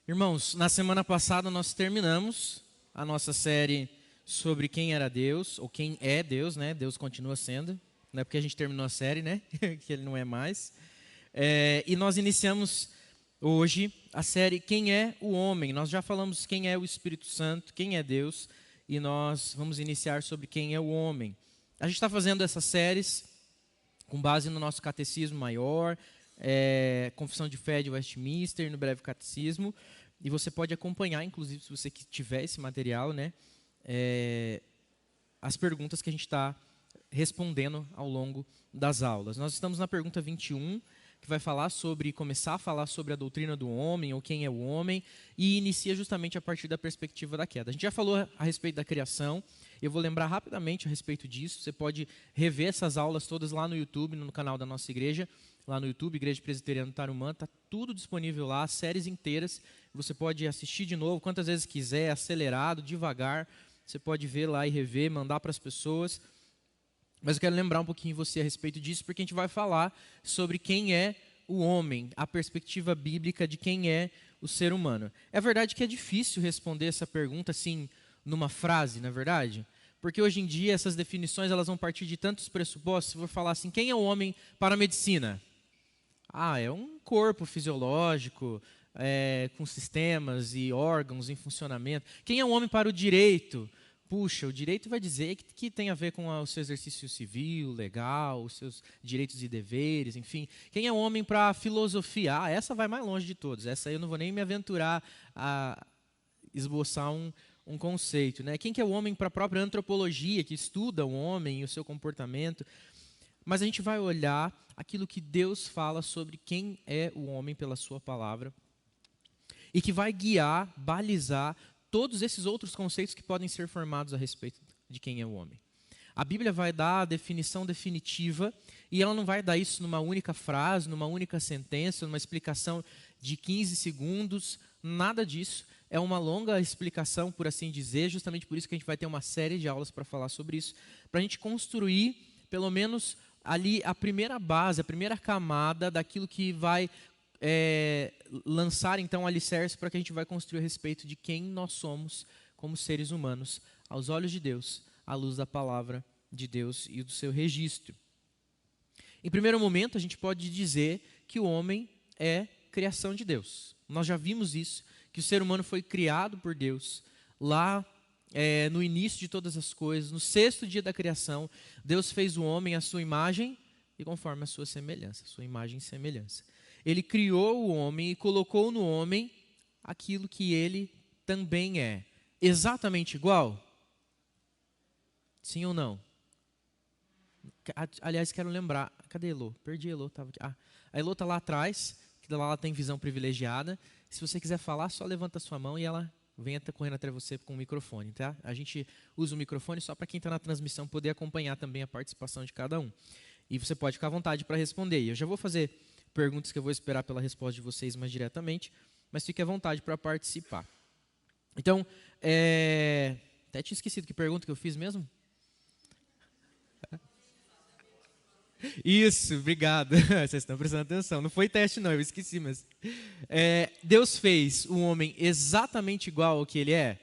Irmãos, na semana passada nós terminamos a nossa série sobre quem era Deus, ou quem é Deus, né? Deus continua sendo, não é porque a gente terminou a série, né? Que ele não é mais. E nós iniciamos hoje a série Quem é o Homem. Nós já falamos quem é o Espírito Santo, quem é Deus, e nós vamos iniciar sobre quem é o homem. A gente está fazendo essas séries com base no nosso catecismo maior, Confissão de Fé de Westminster, no Breve Catecismo, e você pode acompanhar, inclusive, se você tiver esse material, né, as perguntas que a gente está respondendo ao longo das aulas. Nós estamos na pergunta 21, que vai começar a falar sobre a doutrina do homem, ou quem é o homem, e inicia justamente a partir da perspectiva da queda. A gente já falou a respeito da criação, eu vou lembrar rapidamente a respeito disso. Você pode rever essas aulas todas lá no YouTube, no canal da nossa igreja, lá no YouTube, Igreja Presbiteriana do Tarumã, está tudo disponível lá, séries inteiras, você pode assistir de novo, quantas vezes quiser, acelerado, devagar, você pode ver lá e rever, mandar para as pessoas. Mas eu quero lembrar um pouquinho você a respeito disso, porque a gente vai falar sobre quem é o homem, a perspectiva bíblica de quem é o ser humano. É verdade que é difícil responder essa pergunta assim, numa frase, não é verdade? Porque hoje em dia essas definições elas vão partir de tantos pressupostos. Se eu for falar assim, quem é o homem para a medicina? É um corpo fisiológico, com sistemas e órgãos em funcionamento. Quem é o homem para o direito? Puxa, o direito vai dizer que tem a ver com o seu exercício civil, legal, os seus direitos e deveres, enfim. Quem é o homem para a filosofia? Essa vai mais longe de todos. Essa aí eu não vou nem me aventurar a esboçar um conceito, né? Quem que é o homem para a própria antropologia, que estuda o homem e o seu comportamento? Mas a gente vai olhar aquilo que Deus fala sobre quem é o homem pela sua palavra e que vai guiar, balizar todos esses outros conceitos que podem ser formados a respeito de quem é o homem. A Bíblia vai dar a definição definitiva e ela não vai dar isso numa única frase, numa única sentença, numa explicação de 15 segundos, nada disso. É uma longa explicação, por assim dizer, justamente por isso que a gente vai ter uma série de aulas para falar sobre isso, para a gente construir, pelo menos, ali a primeira base, a primeira camada daquilo que vai lançar, então, alicerce para que a gente vai construir a respeito de quem nós somos como seres humanos, aos olhos de Deus, à luz da palavra de Deus e do seu registro. Em primeiro momento, a gente pode dizer que o homem é criação de Deus. Nós já vimos isso, que o ser humano foi criado por Deus lá no início de todas as coisas, no sexto dia da criação. Deus fez o homem à sua imagem e conforme a sua semelhança, sua imagem e semelhança. Ele criou o homem e colocou no homem aquilo que ele também é. Exatamente igual? Sim ou não? Aliás, quero lembrar. Cadê a Elô? Perdi a Elô. Tava aqui. A Elô está lá atrás, que lá ela tem visão privilegiada. Se você quiser falar, só levanta a sua mão e ela venha correndo até você com o microfone, tá? A gente usa o microfone só para quem está na transmissão poder acompanhar também a participação de cada um. E você pode ficar à vontade para responder. E eu já vou fazer perguntas que eu vou esperar pela resposta de vocês mais diretamente, mas fique à vontade para participar. Então, até tinha esquecido que pergunta que eu fiz mesmo? Isso, obrigado. Vocês estão prestando atenção. Não foi teste não, eu esqueci, mas... Deus fez o homem exatamente igual ao que ele é?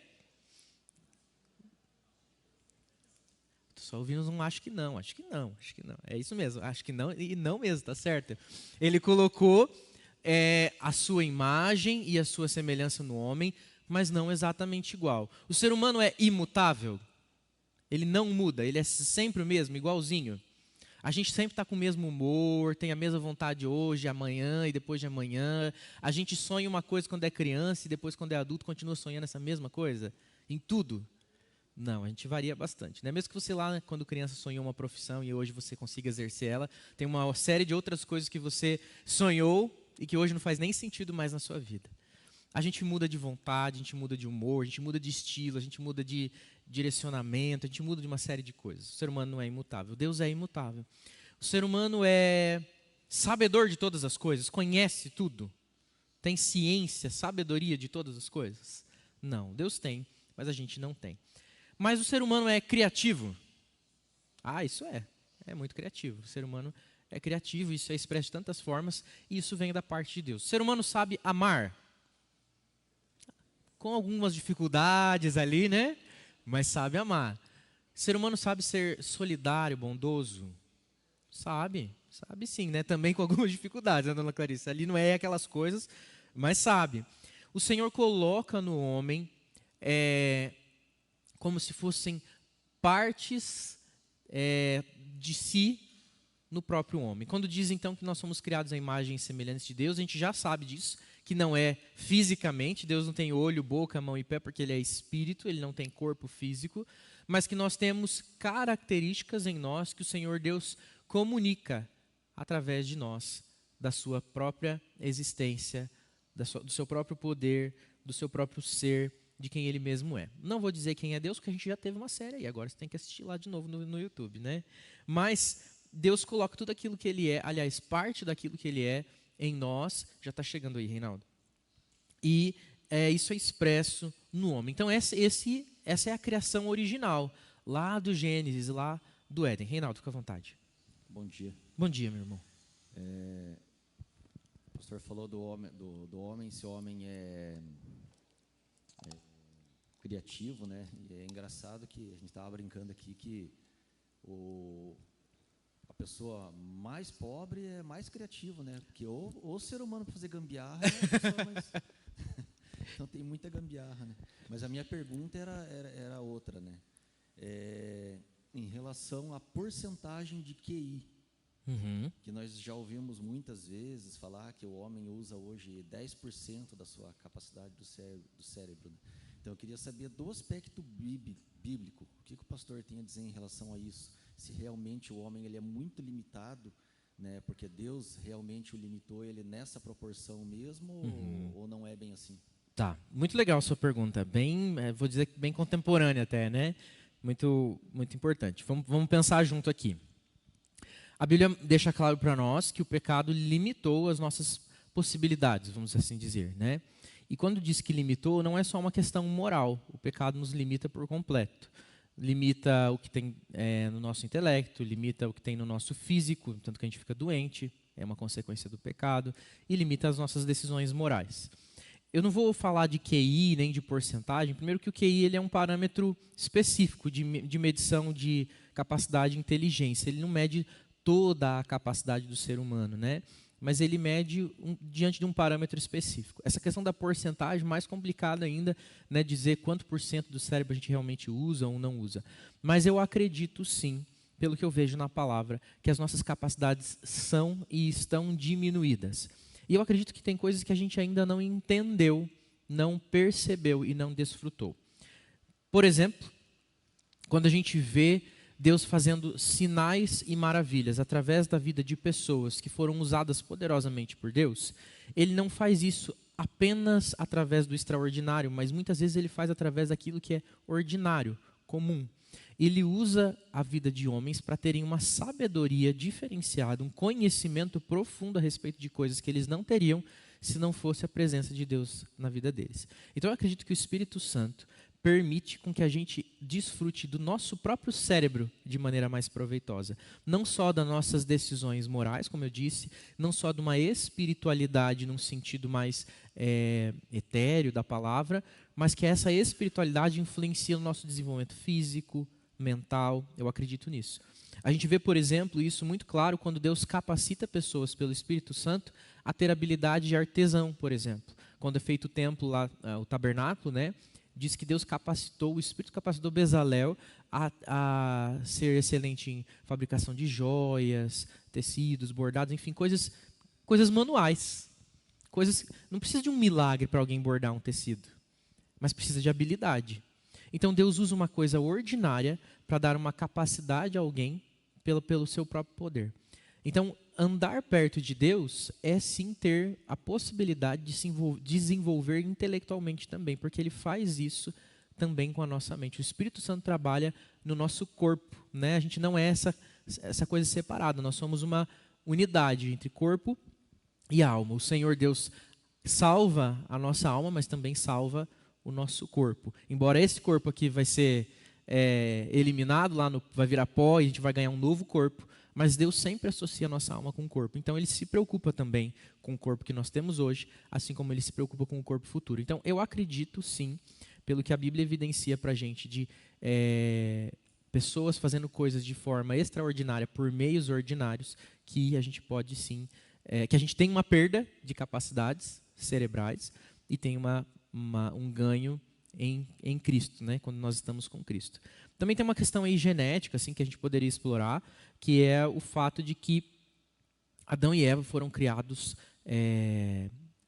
Só ouvindo um acho que não. É isso mesmo, acho que não e não mesmo, tá certo? Ele colocou a sua imagem e a sua semelhança no homem, mas não exatamente igual. O ser humano é imutável? Ele não muda, ele é sempre o mesmo, igualzinho? A gente sempre está com o mesmo humor, tem a mesma vontade hoje, amanhã e depois de amanhã. A gente sonha uma coisa quando é criança e depois quando é adulto continua sonhando essa mesma coisa? Em tudo? Não, a gente varia bastante, né? Mesmo que você lá, quando criança, sonhou uma profissão e hoje você consiga exercer ela, tem uma série de outras coisas que você sonhou e que hoje não faz nem sentido mais na sua vida. A gente muda de vontade, a gente muda de humor, a gente muda de estilo, a gente muda de direcionamento, a gente muda de uma série de coisas. O ser humano não é imutável, Deus é imutável. O ser humano é sabedor de todas as coisas, conhece tudo, tem ciência, sabedoria de todas as coisas? Não, Deus tem, mas a gente não tem. Mas o ser humano é criativo? Isso é muito criativo. O ser humano é criativo, isso é expresso de tantas formas, e isso vem da parte de Deus. O ser humano sabe amar? com algumas dificuldades ali, né? Mas sabe amar. O ser humano sabe ser solidário, bondoso? Sabe sim, né? Também com algumas dificuldades, né, dona Clarice? Ali não é aquelas coisas, mas sabe. O Senhor coloca no homem como se fossem partes de si no próprio homem. Quando diz então que nós somos criados à imagem e semelhança de Deus, a gente já sabe disso, que não é fisicamente, Deus não tem olho, boca, mão e pé, porque Ele é espírito, Ele não tem corpo físico, mas que nós temos características em nós que o Senhor Deus comunica através de nós, da sua própria existência, do seu próprio poder, do seu próprio ser, de quem Ele mesmo é. Não vou dizer quem é Deus, porque a gente já teve uma série aí, agora você tem que assistir lá de novo no YouTube, né? Mas Deus coloca tudo aquilo que Ele é, aliás, parte daquilo que Ele é em nós. Já está chegando aí, Reinaldo. E isso é expresso no homem. Então, essa é a criação original, lá do Gênesis, lá do Éden. Reinaldo, fica à vontade. Bom dia. Bom dia, meu irmão. O pastor falou do homem, esse homem é criativo, né? E é engraçado que a gente estava brincando aqui que a pessoa mais pobre é mais criativa, né? Porque o ser humano para fazer gambiarra é a pessoa mais... Então tem muita gambiarra, né? Mas a minha pergunta era outra, né? Em relação à porcentagem de QI, que nós já ouvimos muitas vezes falar que o homem usa hoje 10% da sua capacidade do cérebro. Né? Então eu queria saber do aspecto bíblico, o que o pastor tem a dizer em relação a isso? Se realmente o homem ele é muito limitado, né? Porque Deus realmente o limitou ele nessa proporção mesmo, ou não é bem assim? Tá, muito legal a sua pergunta, vou dizer bem contemporânea até, né? Muito, muito importante. Vamos pensar junto aqui. A Bíblia deixa claro para nós que o pecado limitou as nossas possibilidades, vamos assim dizer, né? E quando diz que limitou, não é só uma questão moral. O pecado nos limita por completo. Limita o que tem no nosso intelecto, limita o que tem no nosso físico, tanto que a gente fica doente, é uma consequência do pecado, e limita as nossas decisões morais. Eu não vou falar de QI nem de porcentagem, primeiro que o QI ele é um parâmetro específico de medição de capacidade de inteligência, ele não mede toda a capacidade do ser humano, né? Mas ele mede diante de um parâmetro específico. Essa questão da porcentagem, mais complicada ainda, né, dizer quanto por cento do cérebro a gente realmente usa ou não usa. Mas eu acredito sim, pelo que eu vejo na palavra, que as nossas capacidades são e estão diminuídas. E eu acredito que tem coisas que a gente ainda não entendeu, não percebeu e não desfrutou. Por exemplo, quando a gente vê Deus fazendo sinais e maravilhas através da vida de pessoas que foram usadas poderosamente por Deus, Ele não faz isso apenas através do extraordinário, mas muitas vezes Ele faz através daquilo que é ordinário, comum. Ele usa a vida de homens para terem uma sabedoria diferenciada, um conhecimento profundo a respeito de coisas que eles não teriam se não fosse a presença de Deus na vida deles. Então eu acredito que o Espírito Santo permite com que a gente desfrute do nosso próprio cérebro de maneira mais proveitosa. Não só das nossas decisões morais, como eu disse, não só de uma espiritualidade num sentido mais etéreo da palavra, mas que essa espiritualidade influencia no nosso desenvolvimento físico, mental, eu acredito nisso. A gente vê, por exemplo, isso muito claro quando Deus capacita pessoas pelo Espírito Santo a ter habilidade de artesão, por exemplo. Quando é feito o templo lá, o tabernáculo, né? Diz que Deus capacitou, o Espírito capacitou Bezalel a ser excelente em fabricação de joias, tecidos, bordados, enfim, coisas manuais. Não precisa de um milagre para alguém bordar um tecido, mas precisa de habilidade. Então Deus usa uma coisa ordinária para dar uma capacidade a alguém pelo seu próprio poder. Então, andar perto de Deus é sim ter a possibilidade de se desenvolver intelectualmente também, porque Ele faz isso também com a nossa mente. O Espírito Santo trabalha no nosso corpo, né? A gente não é essa coisa separada, nós somos uma unidade entre corpo e alma. O Senhor Deus salva a nossa alma, mas também salva o nosso corpo. Embora esse corpo aqui vai ser eliminado, vai virar pó e a gente vai ganhar um novo corpo, mas Deus sempre associa a nossa alma com o corpo. Então, Ele se preocupa também com o corpo que nós temos hoje, assim como Ele se preocupa com o corpo futuro. Então, eu acredito, sim, pelo que a Bíblia evidencia para a gente, de pessoas fazendo coisas de forma extraordinária por meios ordinários, que a gente pode, sim, que a gente tem uma perda de capacidades cerebrais e tem um ganho em Cristo, né, quando nós estamos com Cristo. Também tem uma questão aí genética, assim, que a gente poderia explorar, que é o fato de que Adão e Eva foram criados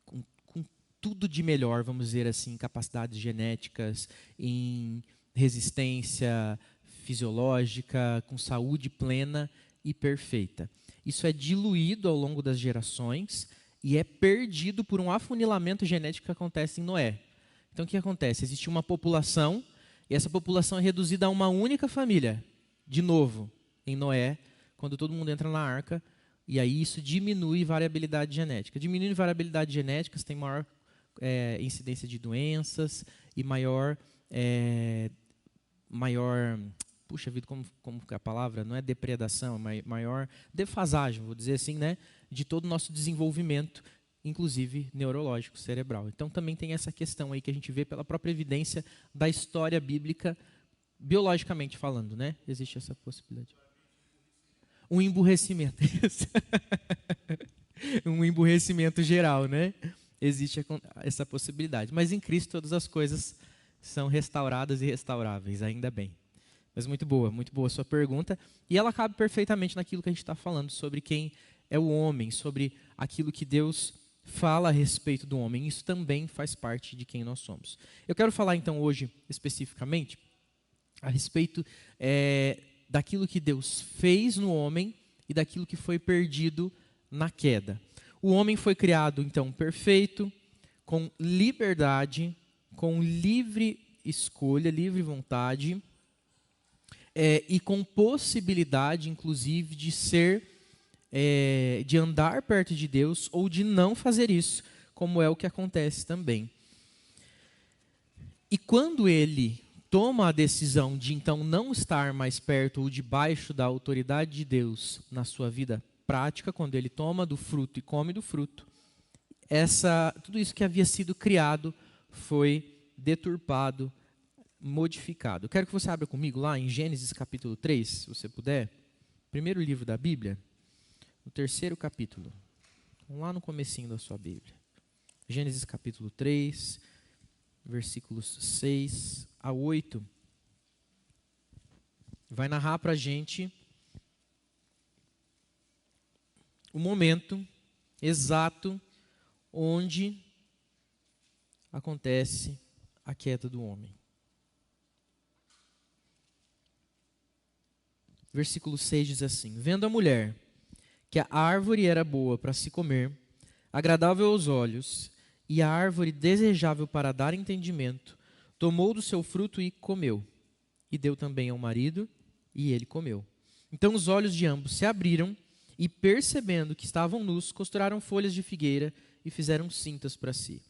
com tudo de melhor, vamos dizer assim, em capacidades genéticas, em resistência fisiológica, com saúde plena e perfeita. Isso é diluído ao longo das gerações e é perdido por um afunilamento genético que acontece em Noé. Então, o que acontece? Existe uma população, e essa população é reduzida a uma única família. De novo, em Noé, quando todo mundo entra na arca, e aí isso diminui variabilidade genética. Diminuindo variabilidade genética, você tem maior incidência de doenças e maior puxa vida, como que é a palavra? Não é depredação, é maior defasagem, vou dizer assim, né, de todo o nosso desenvolvimento, inclusive neurológico, cerebral. Então também tem essa questão aí que a gente vê pela própria evidência da história bíblica, biologicamente falando, né? Existe essa possibilidade. Um emburrecimento. Um emburrecimento geral, né? Existe essa possibilidade. Mas em Cristo todas as coisas são restauradas e restauráveis, ainda bem. Mas muito boa a sua pergunta. E ela cabe perfeitamente naquilo que a gente está falando, sobre quem é o homem, sobre aquilo que Deus fala a respeito do homem. Isso também faz parte de quem nós somos. Eu quero falar então hoje, especificamente, a respeito daquilo que Deus fez no homem e daquilo que foi perdido na queda. O homem foi criado, então, perfeito, com liberdade, com livre escolha, livre vontade, e com possibilidade, inclusive, de de andar perto de Deus ou de não fazer isso, como é o que acontece também. E quando ele toma a decisão de então não estar mais perto ou debaixo da autoridade de Deus na sua vida prática, quando ele toma do fruto e come do fruto, tudo isso que havia sido criado foi deturpado, modificado. Eu quero que você abra comigo lá em Gênesis capítulo 3, se você puder. Primeiro livro da Bíblia, no 3º capítulo. Lá no comecinho da sua Bíblia. Gênesis capítulo 3, versículos 6 a 8. Vai narrar para a gente o momento exato onde acontece a queda do homem. Versículo 6 diz assim: Vendo a mulher que a árvore era boa para se comer, agradável aos olhos, e a árvore desejável para dar entendimento, tomou do seu fruto e comeu. E deu também ao marido, e ele comeu. Então os olhos de ambos se abriram, e percebendo que estavam nus, costuraram folhas de figueira e fizeram cintas para si.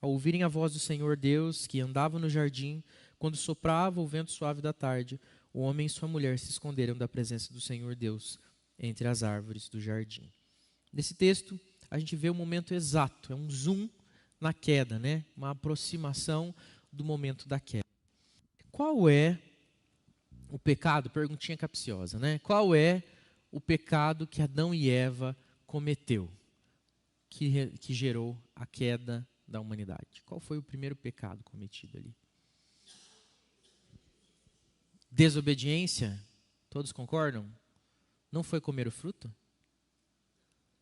Ao ouvirem a voz do Senhor Deus, que andava no jardim, quando soprava o vento suave da tarde, o homem e sua mulher se esconderam da presença do Senhor Deus entre as árvores do jardim. Nesse texto, a gente vê o momento exato, é um zoom na queda, né? Uma aproximação do momento da queda. Qual é o pecado? Perguntinha capciosa, né? Qual é o pecado que Adão e Eva cometeu, que gerou a queda da humanidade? Qual foi o primeiro pecado cometido ali? Desobediência? Todos concordam? Não foi comer o fruto?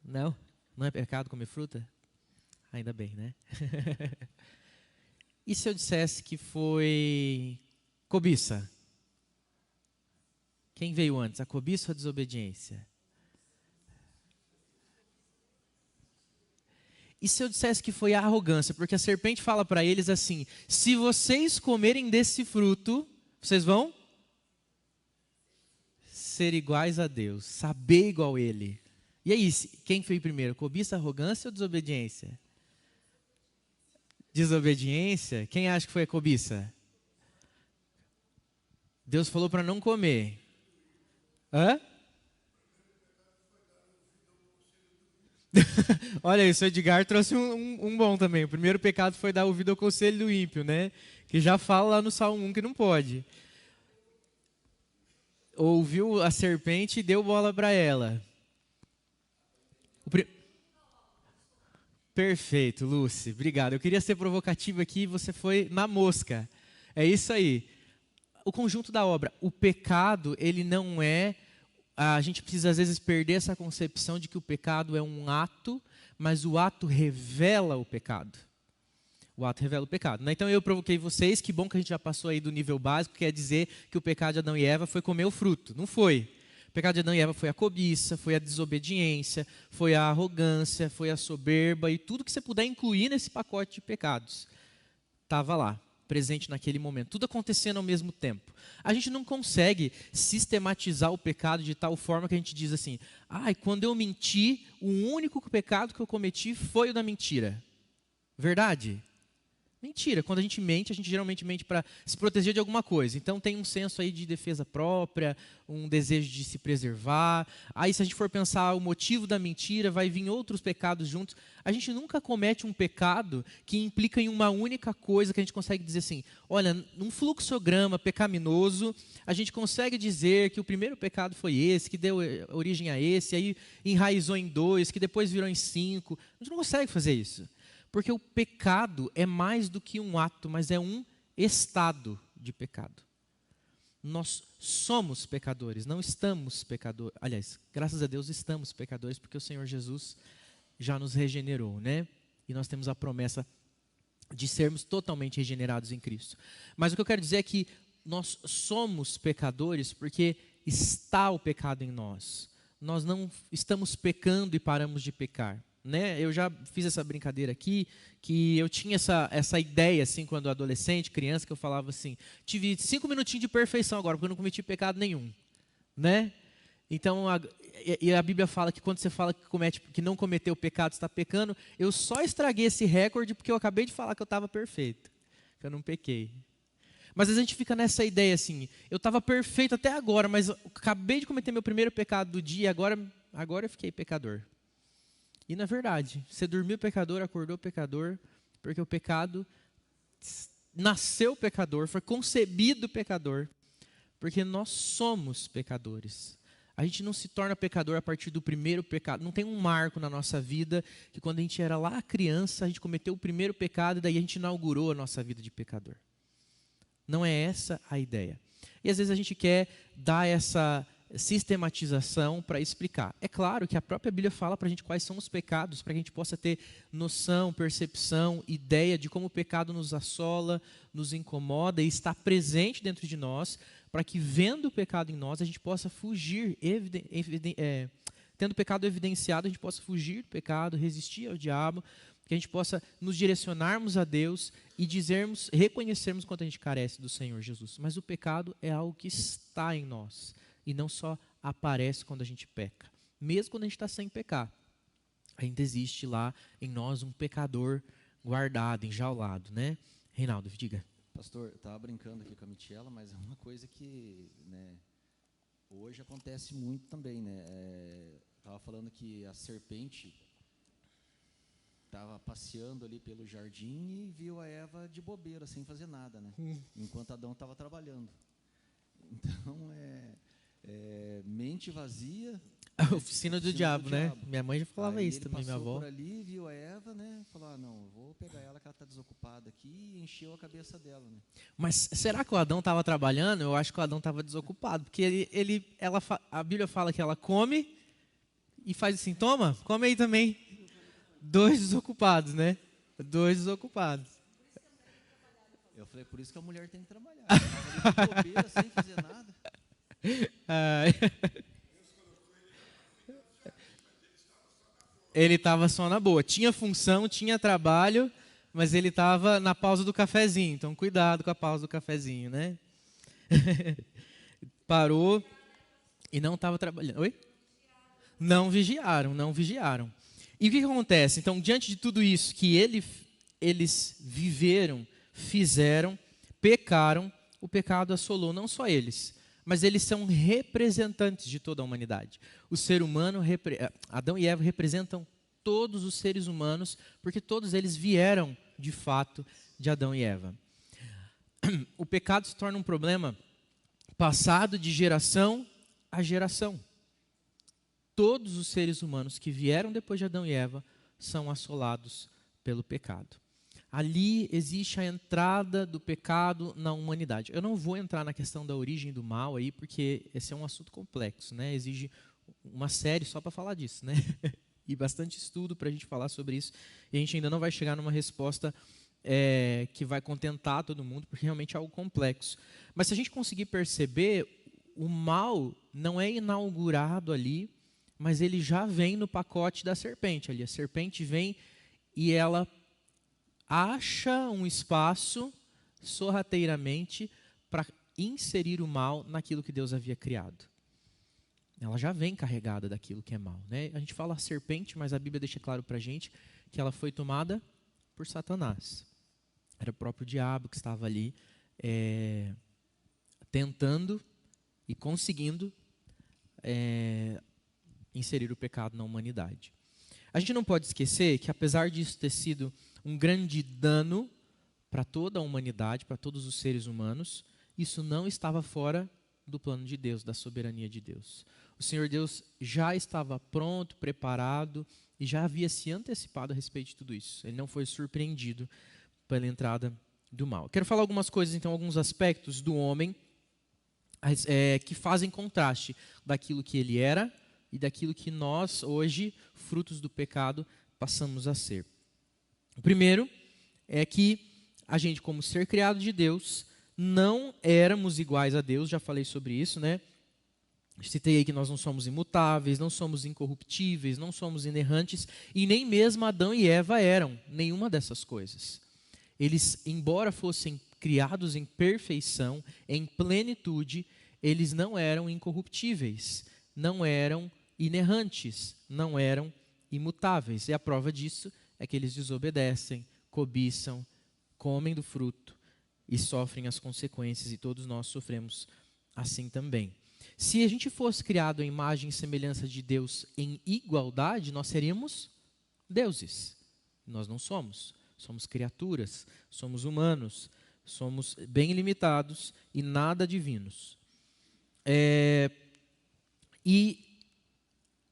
Não? Não é pecado comer fruta? Ainda bem, né? E se eu dissesse que foi cobiça? Quem veio antes, a cobiça ou a desobediência? E se eu dissesse que foi a arrogância? Porque a serpente fala para eles assim: se vocês comerem desse fruto, vocês vão ser iguais a Deus, saber igual a Ele. E aí, quem foi primeiro? Cobiça, arrogância ou desobediência? Desobediência? Quem acha que foi a cobiça? Deus falou para não comer. Hã? Olha isso, o Edgar trouxe um bom também. O primeiro pecado foi dar ouvido ao conselho do ímpio, né? Que já fala lá no Salmo 1 que não pode. Ouviu a serpente e deu bola para ela. Perfeito, Lúcia. Obrigado. Eu queria ser provocativo aqui, você foi na mosca. É isso aí. O conjunto da obra. O pecado, ele não é... A gente precisa, às vezes, perder essa concepção de que o pecado é um ato, mas o ato revela o pecado. O ato revela o pecado, né? Então, eu provoquei vocês. Que bom que a gente já passou aí do nível básico, que é dizer que o pecado de Adão e Eva foi comer o fruto. Não foi. O pecado de Adão e Eva foi a cobiça, foi a desobediência, foi a arrogância, foi a soberba e tudo que você puder incluir nesse pacote de pecados. Estava lá, presente naquele momento. Tudo acontecendo ao mesmo tempo. A gente não consegue sistematizar o pecado de tal forma que a gente diz assim, quando eu menti, o único pecado que eu cometi foi o da mentira. Verdade? Mentira, quando a gente geralmente mente para se proteger de alguma coisa. Então tem um senso aí de defesa própria, um desejo de se preservar. Aí se a gente for pensar o motivo da mentira, vai vir outros pecados juntos. A gente nunca comete um pecado que implica em uma única coisa que a gente consegue dizer assim, olha, num fluxograma pecaminoso, a gente consegue dizer que o primeiro pecado foi esse, que deu origem a esse, aí enraizou em 2, que depois virou em 5. A gente não consegue fazer isso. Porque o pecado é mais do que um ato, mas é um estado de pecado. Nós somos pecadores, não estamos pecadores. Aliás, graças a Deus estamos pecadores, porque o Senhor Jesus já nos regenerou, né? E nós temos a promessa de sermos totalmente regenerados em Cristo. Mas o que eu quero dizer é que nós somos pecadores porque está o pecado em nós. Nós não estamos pecando e paramos de pecar. Né? Eu já fiz essa brincadeira aqui, que eu tinha essa ideia, assim, quando adolescente, criança, que eu falava assim, tive 5 minutinhos de perfeição agora, porque eu não cometi pecado nenhum. Né? Então, a Bíblia fala que quando você fala que não cometeu pecado, está pecando, eu só estraguei esse recorde porque eu acabei de falar que eu estava perfeito, que eu não pequei. Mas a gente fica nessa ideia assim, eu estava perfeito até agora, mas eu acabei de cometer meu primeiro pecado do dia, agora eu fiquei pecador. E não é verdade. Você dormiu pecador, acordou pecador, porque o pecado nasceu pecador, foi concebido pecador, porque nós somos pecadores. A gente não se torna pecador a partir do primeiro pecado. Não tem um marco na nossa vida que quando a gente era lá criança, a gente cometeu o primeiro pecado e daí a gente inaugurou a nossa vida de pecador. Não é essa a ideia. E às vezes a gente quer dar essa sistematização para explicar. É claro que a própria Bíblia fala para a gente quais são os pecados, para que a gente possa ter noção, percepção, ideia de como o pecado nos assola, nos incomoda e está presente dentro de nós, para que vendo o pecado em nós, a gente possa fugir, tendo o pecado evidenciado, a gente possa fugir do pecado, resistir ao diabo, que a gente possa nos direcionarmos a Deus e reconhecermos quanto a gente carece do Senhor Jesus. Mas o pecado é algo que está em nós. E não só aparece quando a gente peca. Mesmo quando a gente está sem pecar, ainda existe lá em nós um pecador guardado, enjaulado, né? Reinaldo, diga. Pastor, eu estava brincando aqui com a Michela, mas é uma coisa que, né, hoje acontece muito também, né? Estava falando que a serpente estava passeando ali pelo jardim e viu a Eva de bobeira, sem fazer nada, né? Enquanto Adão estava trabalhando. Então, mente vazia. A oficina do diabo, né? Minha mãe já falava aí isso também, minha avó. Ele passou por ali, viu a Eva, né? Falou, não, eu vou pegar ela que ela está desocupada aqui, e encheu a cabeça dela, né? Mas será que o Adão estava trabalhando? Eu acho que o Adão estava desocupado, porque a Bíblia fala que ela come e faz assim, toma, come aí também. 2 desocupados, né? 2 desocupados. Eu falei, por isso que a mulher tem que trabalhar. Ela estava de bobeira, sem fazer nada. Ele estava só na boa. Tinha função, tinha trabalho, mas ele estava na pausa do cafezinho. Então, cuidado com a pausa do cafezinho, né? Parou e não estava trabalhando. Oi? Não vigiaram. E o que acontece? Então, diante de tudo isso que eles viveram, fizeram, pecaram, o pecado assolou não só eles, mas eles são representantes de toda a humanidade. O ser humano, Adão e Eva representam todos os seres humanos, porque todos eles vieram, de fato, de Adão e Eva. O pecado se torna um problema passado de geração a geração. Todos os seres humanos que vieram depois de Adão e Eva são assolados pelo pecado. Ali existe a entrada do pecado na humanidade. Eu não vou entrar na questão da origem do mal aí, porque esse é um assunto complexo, né? Exige uma série só para falar disso, né? E bastante estudo para a gente falar sobre isso. E a gente ainda não vai chegar numa resposta que vai contentar todo mundo, porque realmente é algo complexo. Mas se a gente conseguir perceber, o mal não é inaugurado ali, mas ele já vem no pacote da serpente ali. A serpente vem e ela acha um espaço sorrateiramente para inserir o mal naquilo que Deus havia criado. Ela já vem carregada daquilo que é mal, né? A gente fala serpente, mas a Bíblia deixa claro para a gente que ela foi tomada por Satanás. Era o próprio diabo que estava ali tentando e conseguindo inserir o pecado na humanidade. A gente não pode esquecer que, apesar disso ter sido um grande dano para toda a humanidade, para todos os seres humanos, isso não estava fora do plano de Deus, da soberania de Deus. O Senhor Deus já estava pronto, preparado e já havia se antecipado a respeito de tudo isso. Ele não foi surpreendido pela entrada do mal. Quero falar algumas coisas, então, alguns aspectos do homem que fazem contraste daquilo que ele era e daquilo que nós, hoje, frutos do pecado, passamos a ser. O primeiro é que a gente, como ser criado de Deus, não éramos iguais a Deus, já falei sobre isso, né? Citei aí que nós não somos imutáveis, não somos incorruptíveis, não somos inerrantes, e nem mesmo Adão e Eva eram nenhuma dessas coisas. Eles, embora fossem criados em perfeição, em plenitude, eles não eram incorruptíveis, não eram inerrantes, não eram imutáveis. E a prova disso é que eles desobedecem, cobiçam, comem do fruto e sofrem as consequências, e todos nós sofremos assim também. Se a gente fosse criado à imagem e semelhança de Deus em igualdade, nós seríamos deuses. Nós não somos. Somos criaturas, somos humanos, somos bem limitados e nada divinos. E,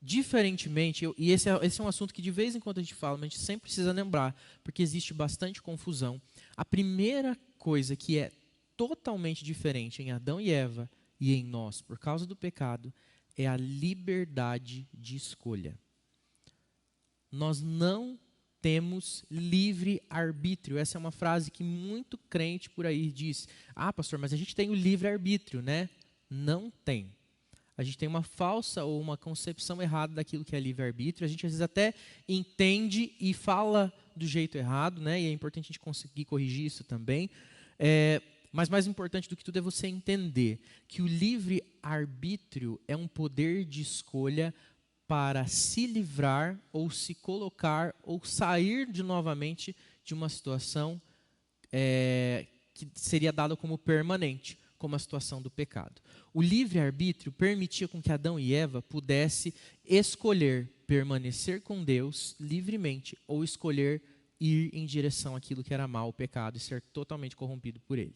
diferentemente, e esse é um assunto que de vez em quando a gente fala, mas a gente sempre precisa lembrar, porque existe bastante confusão. A primeira coisa que é totalmente diferente em Adão e Eva e em nós, por causa do pecado, é a liberdade de escolha. Nós não temos livre arbítrio. Essa é uma frase que muito crente por aí diz: ah, pastor, mas a gente tem o livre arbítrio, né? Não tem. A gente tem uma falsa ou uma concepção errada daquilo que é livre arbítrio. A gente às vezes até entende e fala do jeito errado, né? E é importante a gente conseguir corrigir isso também. Mas mais importante do que tudo é você entender que o livre arbítrio é um poder de escolha para se livrar ou se colocar ou sair novamente de uma situação que seria dada como permanente, como a situação do pecado. O livre-arbítrio permitia com que Adão e Eva pudessem escolher permanecer com Deus livremente ou escolher ir em direção àquilo que era mal, o pecado, e ser totalmente corrompido por ele.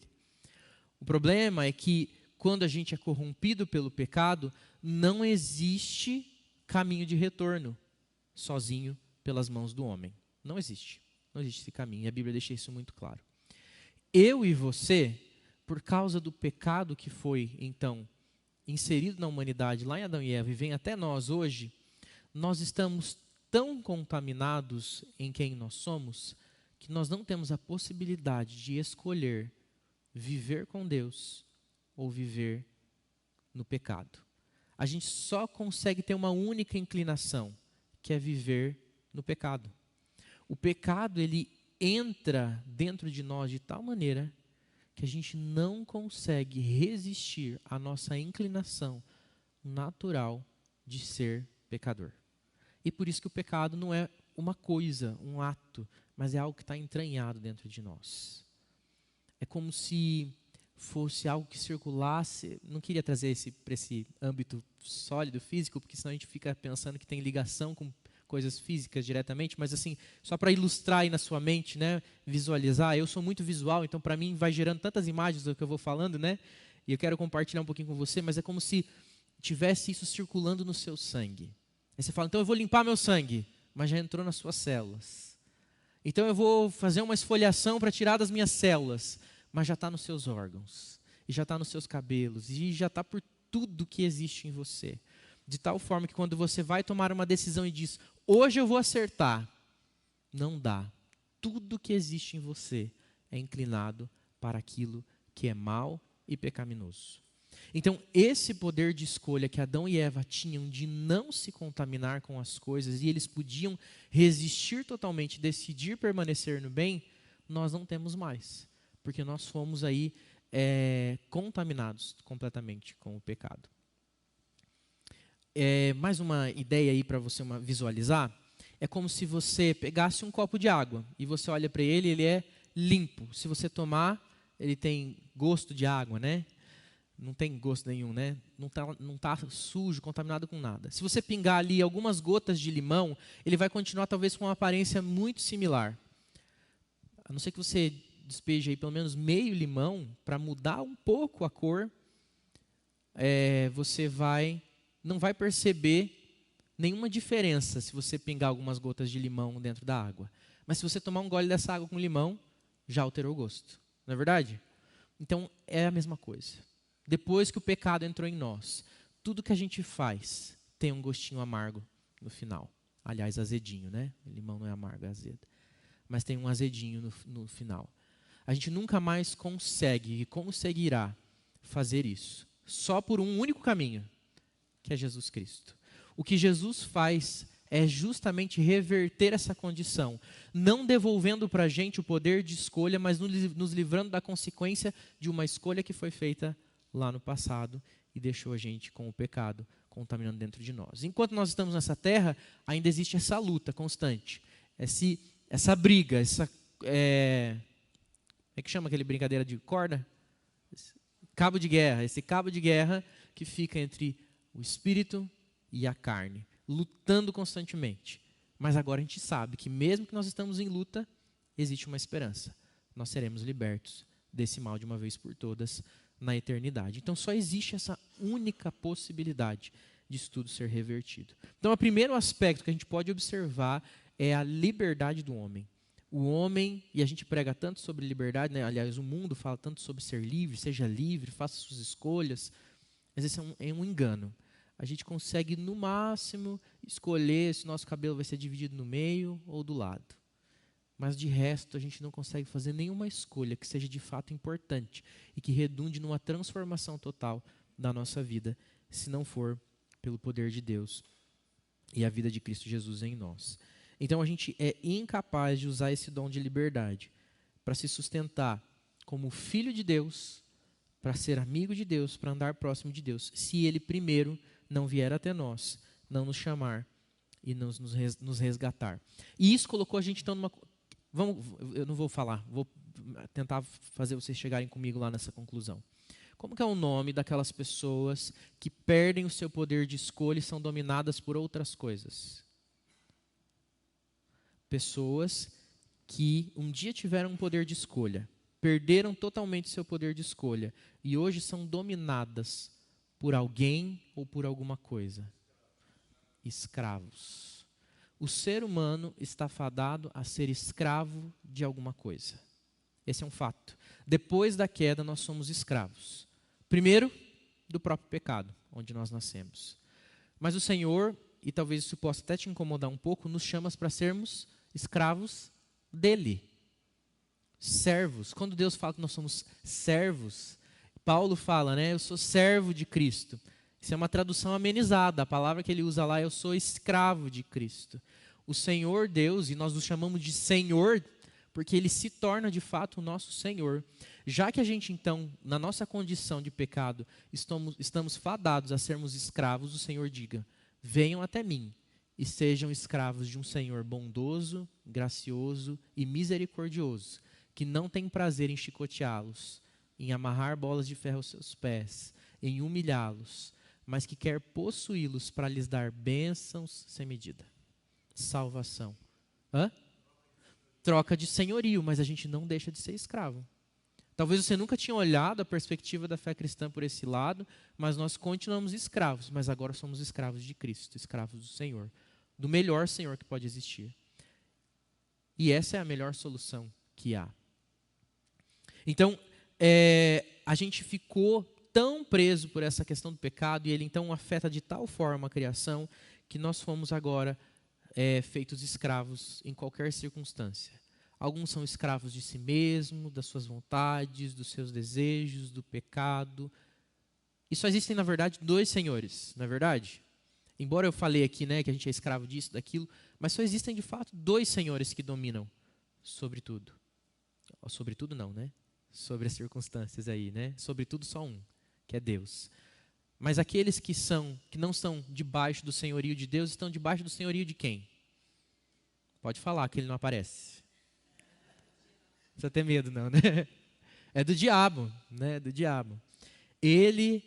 O problema é que quando a gente é corrompido pelo pecado, não existe caminho de retorno sozinho pelas mãos do homem. Não existe. Não existe esse caminho. E a Bíblia deixa isso muito claro. Eu e você, por causa do pecado que foi, então, inserido na humanidade lá em Adão e Eva e vem até nós hoje, nós estamos tão contaminados em quem nós somos que nós não temos a possibilidade de escolher viver com Deus ou viver no pecado. A gente só consegue ter uma única inclinação, que é viver no pecado. O pecado, ele entra dentro de nós de tal maneira que a gente não consegue resistir à nossa inclinação natural de ser pecador. E por isso que o pecado não é uma coisa, um ato, mas é algo que está entranhado dentro de nós. É como se fosse algo que circulasse. Não queria trazer para esse âmbito sólido, físico, porque senão a gente fica pensando que tem ligação com coisas físicas diretamente, mas assim, só para ilustrar aí na sua mente, né, visualizar. Eu sou muito visual, então para mim vai gerando tantas imagens do que eu vou falando, né? E eu quero compartilhar um pouquinho com você, mas é como se tivesse isso circulando no seu sangue. Aí você fala, então eu vou limpar meu sangue, mas já entrou nas suas células. Então eu vou fazer uma esfoliação para tirar das minhas células, mas já está nos seus órgãos, e já está nos seus cabelos, e já está por tudo que existe em você. De tal forma que quando você vai tomar uma decisão e diz, hoje eu vou acertar, não dá. Tudo que existe em você é inclinado para aquilo que é mal e pecaminoso. Então, esse poder de escolha que Adão e Eva tinham de não se contaminar com as coisas, e eles podiam resistir totalmente, decidir permanecer no bem, nós não temos mais. Porque nós fomos aí contaminados completamente com o pecado. Mais uma ideia aí para você visualizar, é como se você pegasse um copo de água e você olha para ele, ele é limpo. Se você tomar, ele tem gosto de água, né? Não tem gosto nenhum, né? Não tá sujo, contaminado com nada. Se você pingar ali algumas gotas de limão, ele vai continuar talvez com uma aparência muito similar. A não ser que você despeje aí pelo menos meio limão, para mudar um pouco a cor, você não vai perceber nenhuma diferença se você pingar algumas gotas de limão dentro da água. Mas se você tomar um gole dessa água com limão, já alterou o gosto. Não é verdade? Então, é a mesma coisa. Depois que o pecado entrou em nós, tudo que a gente faz tem um gostinho amargo no final. Aliás, azedinho, né? O limão não é amargo, é azedo. Mas tem um azedinho no final. A gente nunca mais consegue e conseguirá fazer isso. Só por um único caminho, que é Jesus Cristo. O que Jesus faz é justamente reverter essa condição, não devolvendo para a gente o poder de escolha, mas nos livrando da consequência de uma escolha que foi feita lá no passado e deixou a gente com o pecado contaminando dentro de nós. Enquanto nós estamos nessa terra, ainda existe essa luta constante, essa briga, como é que chama aquele brincadeira de corda? Cabo de guerra, esse cabo de guerra que fica entre o espírito e a carne, lutando constantemente. Mas agora a gente sabe que mesmo que nós estamos em luta, existe uma esperança. Nós seremos libertos desse mal de uma vez por todas na eternidade. Então só existe essa única possibilidade disso tudo ser revertido. Então o primeiro aspecto que a gente pode observar é a liberdade do homem. O homem, e a gente prega tanto sobre liberdade, né? Aliás, o mundo fala tanto sobre ser livre, seja livre, faça suas escolhas, mas esse é um engano. A gente consegue, no máximo, escolher se o nosso cabelo vai ser dividido no meio ou do lado. Mas, de resto, a gente não consegue fazer nenhuma escolha que seja de fato importante e que redunde numa transformação total da nossa vida, se não for pelo poder de Deus e a vida de Cristo Jesus em nós. Então, a gente é incapaz de usar esse dom de liberdade para se sustentar como filho de Deus, para ser amigo de Deus, para andar próximo de Deus, se Ele primeiro não vier até nós, não nos chamar e nos resgatar. E isso colocou a gente então numa... eu não vou falar, vou tentar fazer vocês chegarem comigo lá nessa conclusão. Como que é o nome daquelas pessoas que perdem o seu poder de escolha e são dominadas por outras coisas? Pessoas que um dia tiveram um poder de escolha, perderam totalmente seu poder de escolha e hoje são dominadas por alguém ou por alguma coisa. Escravos. O ser humano está fadado a ser escravo de alguma coisa. Esse é um fato. Depois da queda, nós somos escravos. Primeiro, do próprio pecado, onde nós nascemos. Mas o Senhor, e talvez isso possa até te incomodar um pouco, nos chama para sermos escravos dele. Servos. Quando Deus fala que nós somos servos, Paulo fala, né? Eu sou servo de Cristo. Isso é uma tradução amenizada. A palavra que ele usa lá é eu sou escravo de Cristo. O Senhor Deus, e nós nos chamamos de Senhor, porque ele se torna de fato o nosso Senhor. Já que a gente então, na nossa condição de pecado, estamos fadados a sermos escravos, o Senhor diga, venham até mim e sejam escravos de um Senhor bondoso, gracioso e misericordioso, que não tem prazer em chicoteá-los, em amarrar bolas de ferro aos seus pés, em humilhá-los, mas que quer possuí-los para lhes dar bênçãos sem medida. salvação. Hã? Troca de senhorio, mas a gente não deixa de ser escravo. Talvez você nunca tinha olhado a perspectiva da fé cristã por esse lado, mas nós continuamos escravos, mas agora somos escravos de Cristo, escravos do Senhor, do melhor Senhor que pode existir. E essa é a melhor solução que há. Então, a gente ficou tão preso por essa questão do pecado, e ele então afeta de tal forma a criação, que nós fomos agora feitos escravos em qualquer circunstância. Alguns são escravos de si mesmo, das suas vontades, dos seus desejos, do pecado. E só existem, na verdade, dois senhores, não é verdade? Embora eu falei aqui, né, que a gente é escravo disso, daquilo, mas só existem, de fato, dois senhores que dominam sobre tudo. Sobre tudo não, né? Sobre as circunstâncias aí, né? Sobre tudo só um, que é Deus. Mas aqueles que não são debaixo do senhorio de Deus, estão debaixo do senhorio de quem? Pode falar que ele não aparece. Não precisa ter medo não, né? É do diabo, né? Do diabo. Ele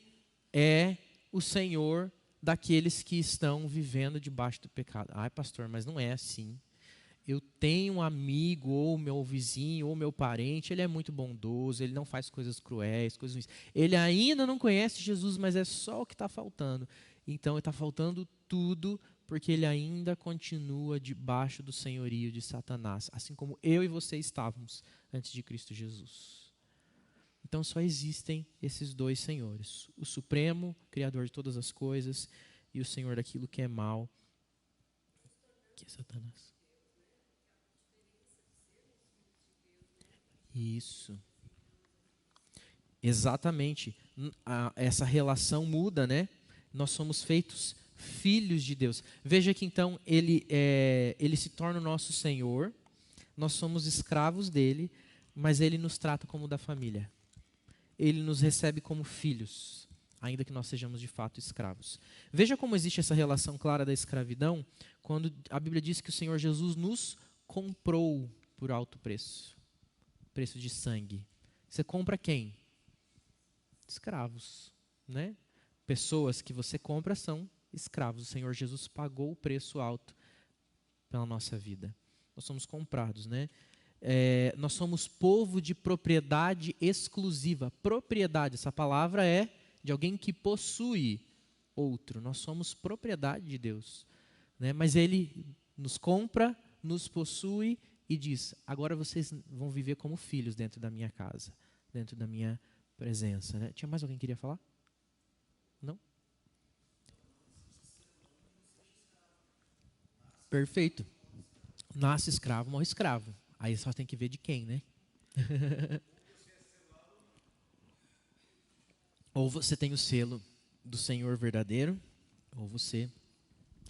é o senhor daqueles que estão vivendo debaixo do pecado. Ai, pastor, mas não é assim. Eu tenho um amigo, ou meu vizinho, ou meu parente, ele é muito bondoso, ele não faz coisas cruéis, coisas ruins. Ele ainda não conhece Jesus, mas é só o que está faltando. Então, está faltando tudo, porque ele ainda continua debaixo do senhorio de Satanás, assim como eu e você estávamos antes de Cristo Jesus. Então, só existem esses dois senhores: o Supremo, Criador de todas as coisas, e o Senhor daquilo que é mal, que é Satanás. Isso. Exatamente. Essa relação muda, né? Nós somos feitos filhos de Deus. Veja que então ele se torna o nosso Senhor, nós somos escravos dele, mas ele nos trata como da família. Ele nos recebe como filhos, ainda que nós sejamos de fato escravos. Veja como existe essa relação clara da escravidão, quando a Bíblia diz que o Senhor Jesus nos comprou por alto preço. Preço de sangue. Você compra quem? Escravos, né? Pessoas que você compra são escravos. O Senhor Jesus pagou o preço alto pela nossa vida. Nós somos comprados, né? Nós somos povo de propriedade exclusiva. Propriedade, essa palavra é de alguém que possui outro. Nós somos propriedade de Deus, né? Mas Ele nos compra, nos possui e diz: agora vocês vão viver como filhos dentro da minha casa, dentro da minha presença, né? Tinha mais alguém que queria falar? Não? Perfeito. Nasce escravo, morre escravo. Aí só tem que ver de quem, né? Ou você tem o selo do Senhor verdadeiro, ou você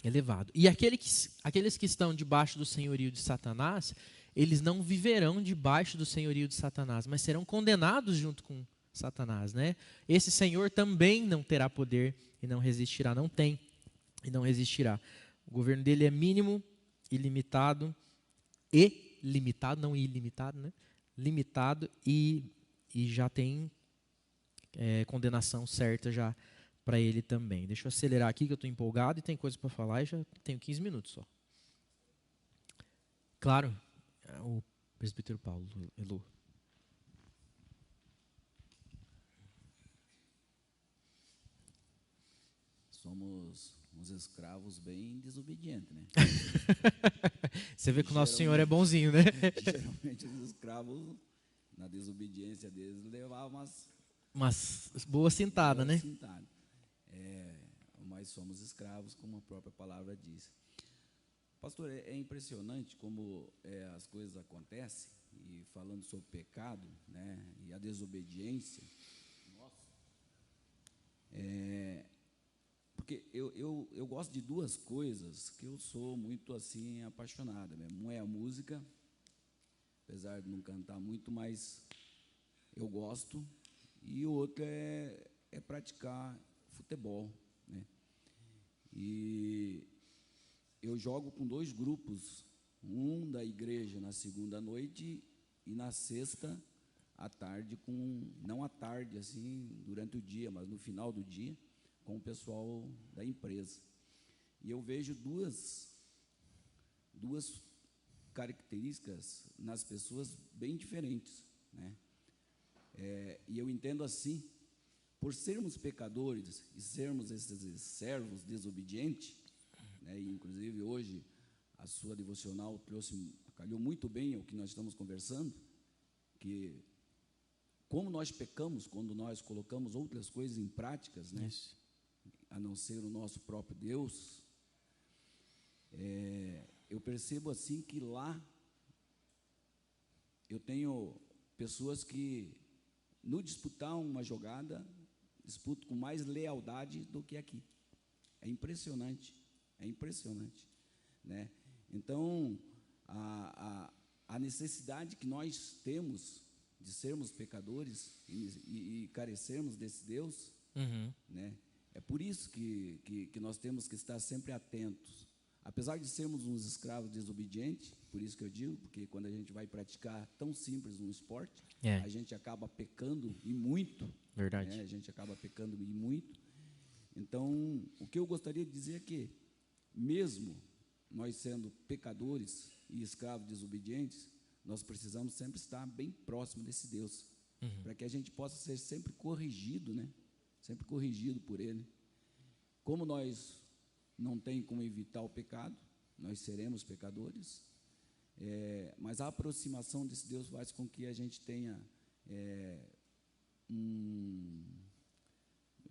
é levado. E aqueles que estão debaixo do senhorio de Satanás, eles não viverão debaixo do senhorio de Satanás, mas serão condenados junto com Satanás, né? Esse Senhor também não terá poder e não resistirá, não tem e não resistirá. O governo dele é mínimo, ilimitado e limitado, não ilimitado, né? Limitado e já tem condenação certa já para ele também. Deixa eu acelerar aqui que eu estou empolgado e tem coisa para falar e já tenho 15 minutos só. Claro, o presbítero Paulo, Elu. Somos uns escravos bem desobedientes, né? Você vê que o nosso Senhor é bonzinho, né? Geralmente os escravos, na desobediência deles, levavam Mas boa cintada, umas né? cintadas. Mas somos escravos, como a própria palavra diz. Pastor, é impressionante como as coisas acontecem, e falando sobre pecado, né, e a desobediência, porque eu gosto de duas coisas que eu sou muito assim apaixonado mesmo. Um é a música, apesar de não cantar muito, mas eu gosto. E o outro é praticar futebol, né? E eu jogo com dois grupos, um da igreja na segunda noite e na sexta à tarde, não à tarde assim, durante o dia, mas no final do dia, com o pessoal da empresa. E eu vejo duas duas características nas pessoas bem diferentes, né? E eu entendo assim, por sermos pecadores e sermos esses servos desobedientes, né, e inclusive hoje a sua devocional calhou muito bem o que nós estamos conversando, que como nós pecamos quando nós colocamos outras coisas em práticas, né, a não ser o nosso próprio Deus, eu percebo assim que lá eu tenho pessoas que, no disputar uma jogada, disputam com mais lealdade do que aqui. É impressionante, né? Então, a necessidade que nós temos de sermos pecadores e carecermos desse Deus, né? É por isso que nós temos que estar sempre atentos. Apesar de sermos uns escravos desobedientes, por isso que eu digo, porque quando a gente vai praticar tão simples um esporte, a gente acaba pecando e muito. Verdade. Né? A gente acaba pecando e muito. Então, o que eu gostaria de dizer é que, mesmo nós sendo pecadores e escravos desobedientes, nós precisamos sempre estar bem próximo desse Deus, para que a gente possa ser sempre corrigido, né? Sempre corrigido por Ele. Como nós não tem como evitar o pecado, nós seremos pecadores, mas a aproximação desse Deus faz com que a gente tenha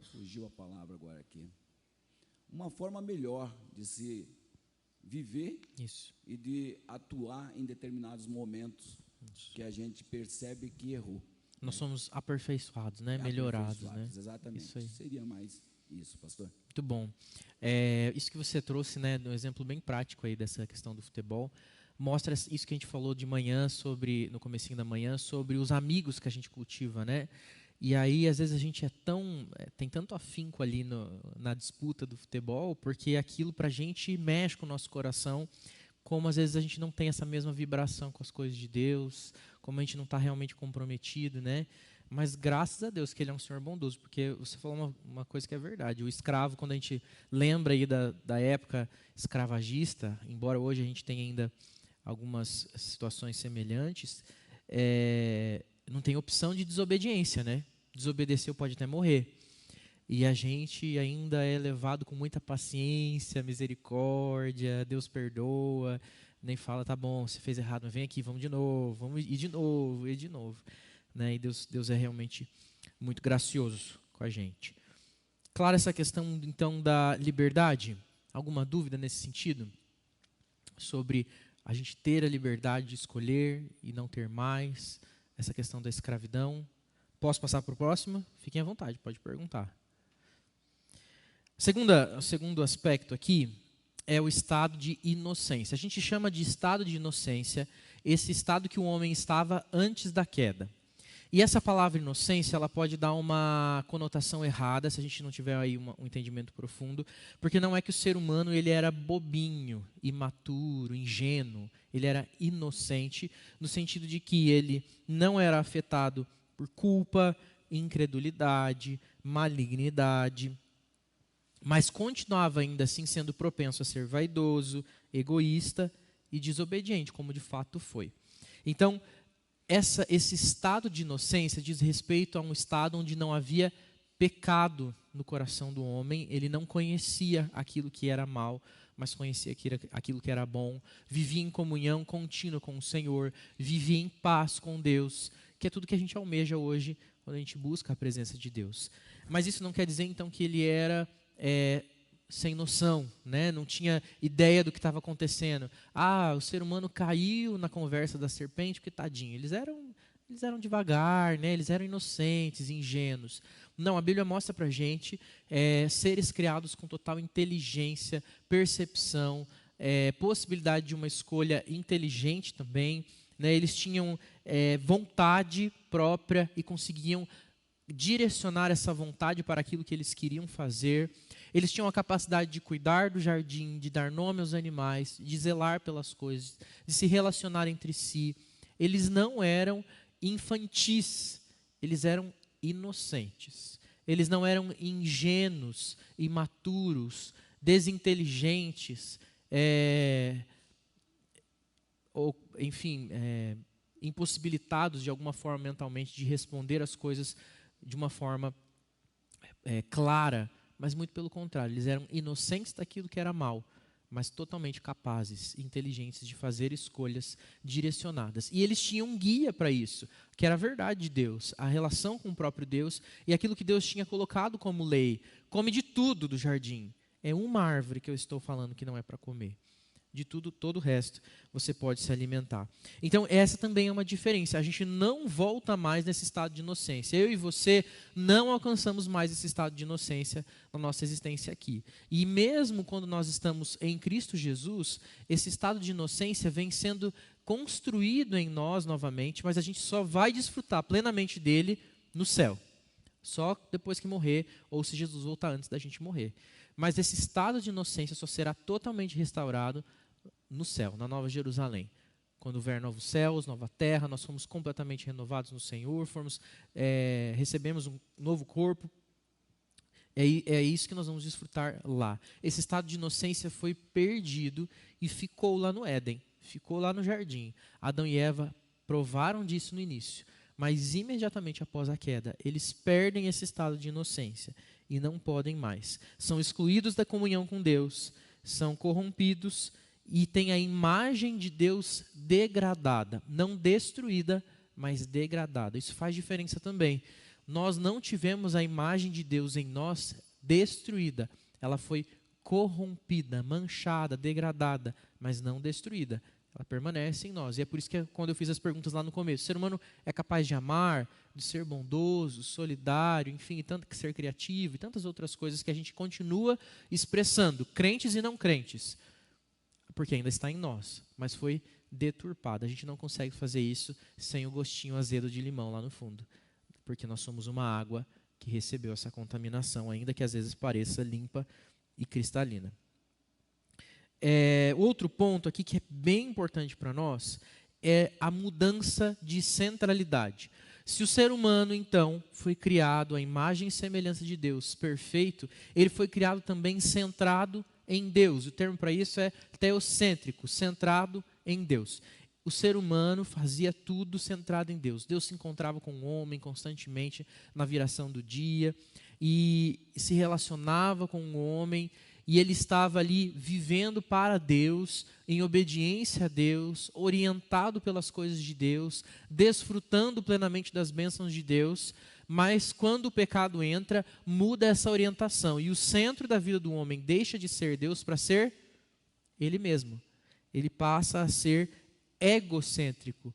fugiu a palavra agora aqui, uma forma melhor de se viver e de atuar em determinados momentos que a gente percebe que errou. Nós somos aperfeiçoados, né? Melhorados, né? Exatamente. Isso aí. Seria mais isso, pastor. Muito bom. Isso que você trouxe, né, um exemplo bem prático aí dessa questão do futebol, mostra isso que a gente falou de manhã, no comecinho da manhã, sobre os amigos que a gente cultiva, né? E aí, às vezes, a gente tem tanto afinco ali na disputa do futebol, porque aquilo pra gente mexe com o nosso coração, como às vezes a gente não tem essa mesma vibração com as coisas de Deus, como a gente não está realmente comprometido, né? Mas graças a Deus que Ele é um Senhor bondoso, porque você falou uma coisa que é verdade. O escravo, quando a gente lembra aí da época escravagista, embora hoje a gente tenha ainda algumas situações semelhantes, não tem opção de desobediência, né? Desobedeceu pode até morrer. E a gente ainda é levado com muita paciência, misericórdia, Deus perdoa, nem fala, tá bom, você fez errado, mas vem aqui, vamos de novo, vamos ir de novo, e de novo. Né? E Deus é realmente muito gracioso com a gente. Claro, essa questão, então, da liberdade. Alguma dúvida nesse sentido? Sobre a gente ter a liberdade de escolher e não ter mais, essa questão da escravidão. Posso passar para o próximo? Fiquem à vontade, pode perguntar. O segundo aspecto aqui é o estado de inocência. A gente chama de estado de inocência esse estado que o homem estava antes da queda. E essa palavra inocência, ela pode dar uma conotação errada, se a gente não tiver aí um entendimento profundo, porque não é que o ser humano ele era bobinho, imaturo, ingênuo, ele era inocente, no sentido de que ele não era afetado por culpa, incredulidade, malignidade, mas continuava ainda assim sendo propenso a ser vaidoso, egoísta e desobediente, como de fato foi. Então, esse estado de inocência diz respeito a um estado onde não havia pecado no coração do homem, ele não conhecia aquilo que era mal, mas conhecia aquilo que era bom, vivia em comunhão contínua com o Senhor, vivia em paz com Deus, que é tudo que a gente almeja hoje quando a gente busca a presença de Deus. Mas isso não quer dizer então que ele era sem noção, né? Não tinha ideia do que estava acontecendo. O ser humano caiu na conversa da serpente, porque tadinho, eles eram devagar, né? Eles eram inocentes, ingênuos. Não, a Bíblia mostra para a gente seres criados com total inteligência, percepção, possibilidade de uma escolha inteligente também, né? Eles tinham vontade própria e conseguiam direcionar essa vontade para aquilo que eles queriam fazer. Eles tinham a capacidade de cuidar do jardim, de dar nome aos animais, de zelar pelas coisas, de se relacionar entre si. Eles não eram infantis, eles eram inocentes. Eles não eram ingênuos, imaturos, desinteligentes, ou enfim, impossibilitados de alguma forma mentalmente de responder as coisas de uma forma clara, mas muito pelo contrário, eles eram inocentes daquilo que era mal, mas totalmente capazes, inteligentes de fazer escolhas direcionadas. E eles tinham um guia para isso, que era a verdade de Deus, a relação com o próprio Deus e aquilo que Deus tinha colocado como lei. Come de tudo do jardim. É uma árvore que eu estou falando que não é para comer. De tudo, todo o resto, você pode se alimentar. Então, essa também é uma diferença. A gente não volta mais nesse estado de inocência. Eu e você não alcançamos mais esse estado de inocência na nossa existência aqui. E mesmo quando nós estamos em Cristo Jesus, esse estado de inocência vem sendo construído em nós novamente, mas a gente só vai desfrutar plenamente dele no céu. Só depois que morrer, ou se Jesus voltar antes da gente morrer. Mas esse estado de inocência só será totalmente restaurado no céu, na Nova Jerusalém. Quando houver novos céus, nova terra, nós fomos completamente renovados no Senhor, recebemos um novo corpo. É isso que nós vamos desfrutar lá. Esse estado de inocência foi perdido e ficou lá no Éden, ficou lá no jardim. Adão e Eva provaram disso no início, mas imediatamente após a queda, eles perdem esse estado de inocência e não podem mais. São excluídos da comunhão com Deus, são corrompidos e têm a imagem de Deus degradada, não destruída, mas degradada. Isso faz diferença também. Nós não tivemos a imagem de Deus em nós destruída, ela foi corrompida, manchada, degradada, mas não destruída. Ela permanece em nós. E é por isso que quando eu fiz as perguntas lá no começo, o ser humano é capaz de amar, de ser bondoso, solidário, enfim, tanto que ser criativo e tantas outras coisas que a gente continua expressando, crentes e não crentes, porque ainda está em nós, mas foi deturpado. A gente não consegue fazer isso sem o gostinho azedo de limão lá no fundo, porque nós somos uma água que recebeu essa contaminação, ainda que às vezes pareça limpa e cristalina. Outro ponto aqui que é bem importante para nós é a mudança de centralidade. Se o ser humano, então, foi criado à imagem e semelhança de Deus, perfeito, ele foi criado também centrado em Deus. O termo para isso é teocêntrico, centrado em Deus. O ser humano fazia tudo centrado em Deus. Deus se encontrava com o homem constantemente na viração do dia e se relacionava com o homem, e ele estava ali vivendo para Deus, em obediência a Deus, orientado pelas coisas de Deus, desfrutando plenamente das bênçãos de Deus. Mas quando o pecado entra, muda essa orientação. E o centro da vida do homem deixa de ser Deus para ser ele mesmo. Ele passa a ser egocêntrico,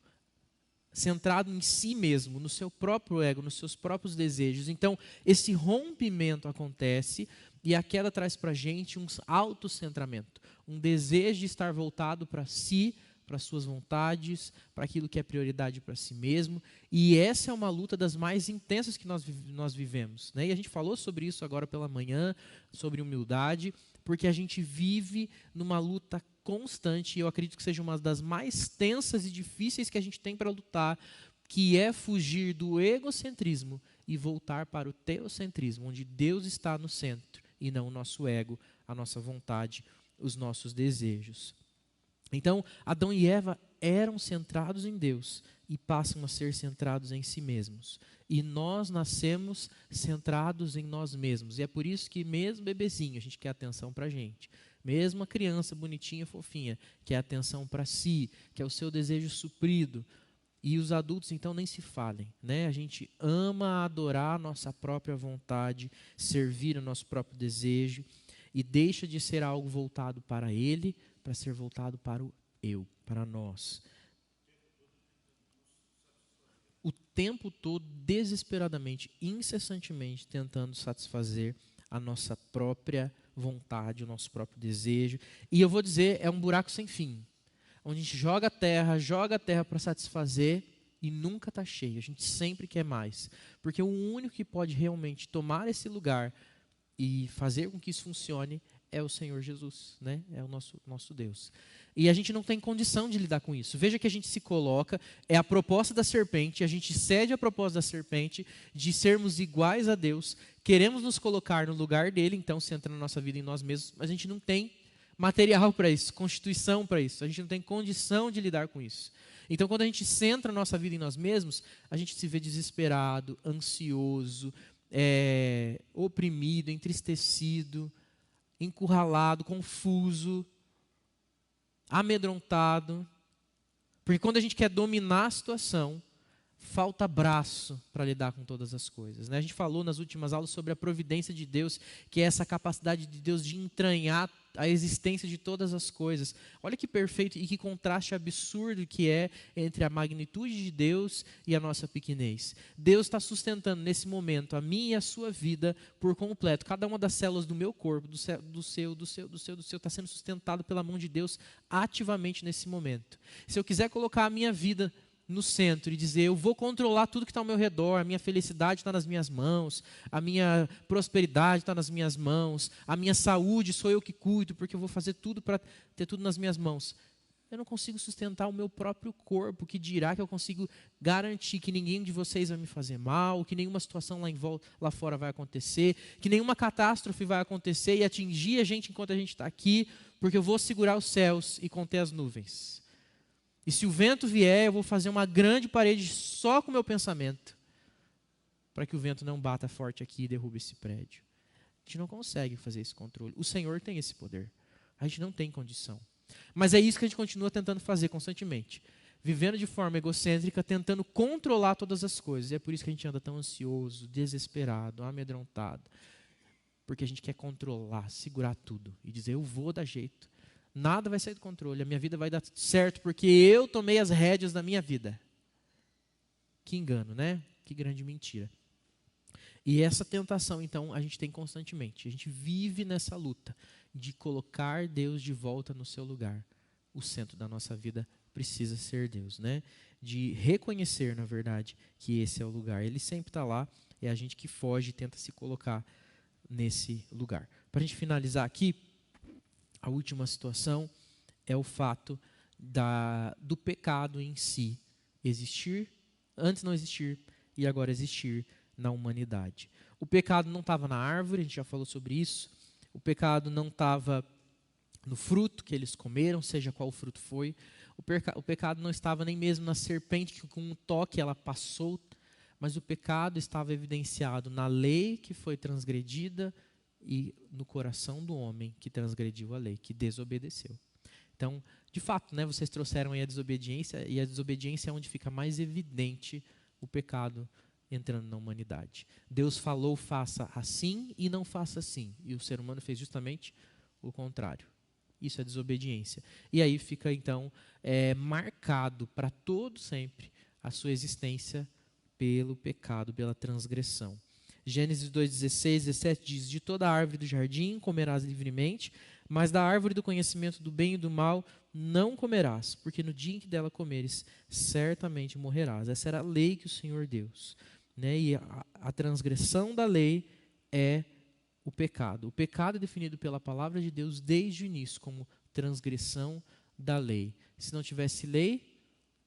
centrado em si mesmo, no seu próprio ego, nos seus próprios desejos. Então, esse rompimento acontece e a queda traz para a gente um autocentramento, um desejo de estar voltado para si, para suas vontades, para aquilo que é prioridade para si mesmo. E essa é uma luta das mais intensas que nós vivemos, né? E a gente falou sobre isso agora pela manhã, sobre humildade, porque a gente vive numa luta constante, e eu acredito que seja uma das mais tensas e difíceis que a gente tem para lutar, que é fugir do egocentrismo e voltar para o teocentrismo, onde Deus está no centro e não o nosso ego, a nossa vontade, os nossos desejos. Então, Adão e Eva eram centrados em Deus e passam a ser centrados em si mesmos. E nós nascemos centrados em nós mesmos. E é por isso que mesmo bebezinho a gente quer atenção para a gente. Mesmo a criança bonitinha, fofinha, quer atenção para si, quer o seu desejo suprido. E os adultos, então, nem se falem, né? A gente ama adorar a nossa própria vontade, servir o nosso próprio desejo, e deixa de ser algo voltado para ele, para ser voltado para o eu, para nós. O tempo todo, desesperadamente, incessantemente, tentando satisfazer a nossa própria vontade, o nosso próprio desejo. E eu vou dizer, é um buraco sem fim, onde a gente joga a terra para satisfazer e nunca está cheio. A gente sempre quer mais. Porque o único que pode realmente tomar esse lugar e fazer com que isso funcione é o Senhor Jesus, né? É o nosso Deus. E a gente não tem condição de lidar com isso. Veja que a gente se coloca, é a proposta da serpente, a gente cede a proposta da serpente de sermos iguais a Deus, queremos nos colocar no lugar dele, então centra na nossa vida em nós mesmos, mas a gente não tem material para isso, constituição para isso. A gente não tem condição de lidar com isso. Então, quando a gente centra a nossa vida em nós mesmos, a gente se vê desesperado, ansioso, oprimido, entristecido, encurralado, confuso, amedrontado. Porque quando a gente quer dominar a situação, falta braço para lidar com todas as coisas, né? A gente falou nas últimas aulas sobre a providência de Deus, que é essa capacidade de Deus de entranhar a existência de todas as coisas. Olha que perfeito e que contraste absurdo que é entre a magnitude de Deus e a nossa pequenez. Deus está sustentando nesse momento a minha e a sua vida por completo. Cada uma das células do meu corpo, do seu, está sendo sustentado pela mão de Deus ativamente nesse momento. Se eu quiser colocar a minha vida no centro e dizer, eu vou controlar tudo que está ao meu redor, a minha felicidade está nas minhas mãos, a minha prosperidade está nas minhas mãos, a minha saúde sou eu que cuido, porque eu vou fazer tudo para ter tudo nas minhas mãos. Eu não consigo sustentar o meu próprio corpo, que dirá que eu consigo garantir que ninguém de vocês vai me fazer mal, que nenhuma situação lá fora vai acontecer, que nenhuma catástrofe vai acontecer e atingir a gente enquanto a gente está aqui, porque eu vou segurar os céus e conter as nuvens. E se o vento vier, eu vou fazer uma grande parede só com o meu pensamento, para que o vento não bata forte aqui e derrube esse prédio. A gente não consegue fazer esse controle. O Senhor tem esse poder. A gente não tem condição. Mas é isso que a gente continua tentando fazer constantemente. Vivendo de forma egocêntrica, tentando controlar todas as coisas. E é por isso que a gente anda tão ansioso, desesperado, amedrontado. Porque a gente quer controlar, segurar tudo e dizer, eu vou dar jeito. Nada vai sair do controle, a minha vida vai dar certo, porque eu tomei as rédeas da minha vida. Que engano, né? Que grande mentira. E essa tentação, então, a gente tem constantemente. A gente vive nessa luta de colocar Deus de volta no seu lugar. O centro da nossa vida precisa ser Deus, né? De reconhecer, na verdade, que esse é o lugar. Ele sempre está lá, é a gente que foge e tenta se colocar nesse lugar. Para a gente finalizar aqui, a última situação é o fato do pecado em si existir, antes não existir e agora existir na humanidade. O pecado não estava na árvore, a gente já falou sobre isso. O pecado não estava no fruto que eles comeram, seja qual o fruto foi. O pecado não estava nem mesmo na serpente, que com um toque ela passou, mas o pecado estava evidenciado na lei que foi transgredida, e no coração do homem que transgrediu a lei, que desobedeceu. Então, de fato, né, vocês trouxeram aí a desobediência, e a desobediência é onde fica mais evidente o pecado entrando na humanidade. Deus falou, faça assim e não faça assim. E o ser humano fez justamente o contrário. Isso é desobediência. E aí fica, então, marcado para todo sempre a sua existência pelo pecado, pela transgressão. Gênesis 2:16, 17 diz, de toda árvore do jardim comerás livremente, mas da árvore do conhecimento do bem e do mal não comerás, porque no dia em que dela comeres, certamente morrerás. Essa era a lei que o Senhor deu. Né? E a transgressão da lei é o pecado. O pecado é definido pela palavra de Deus desde o início como transgressão da lei. Se não tivesse lei,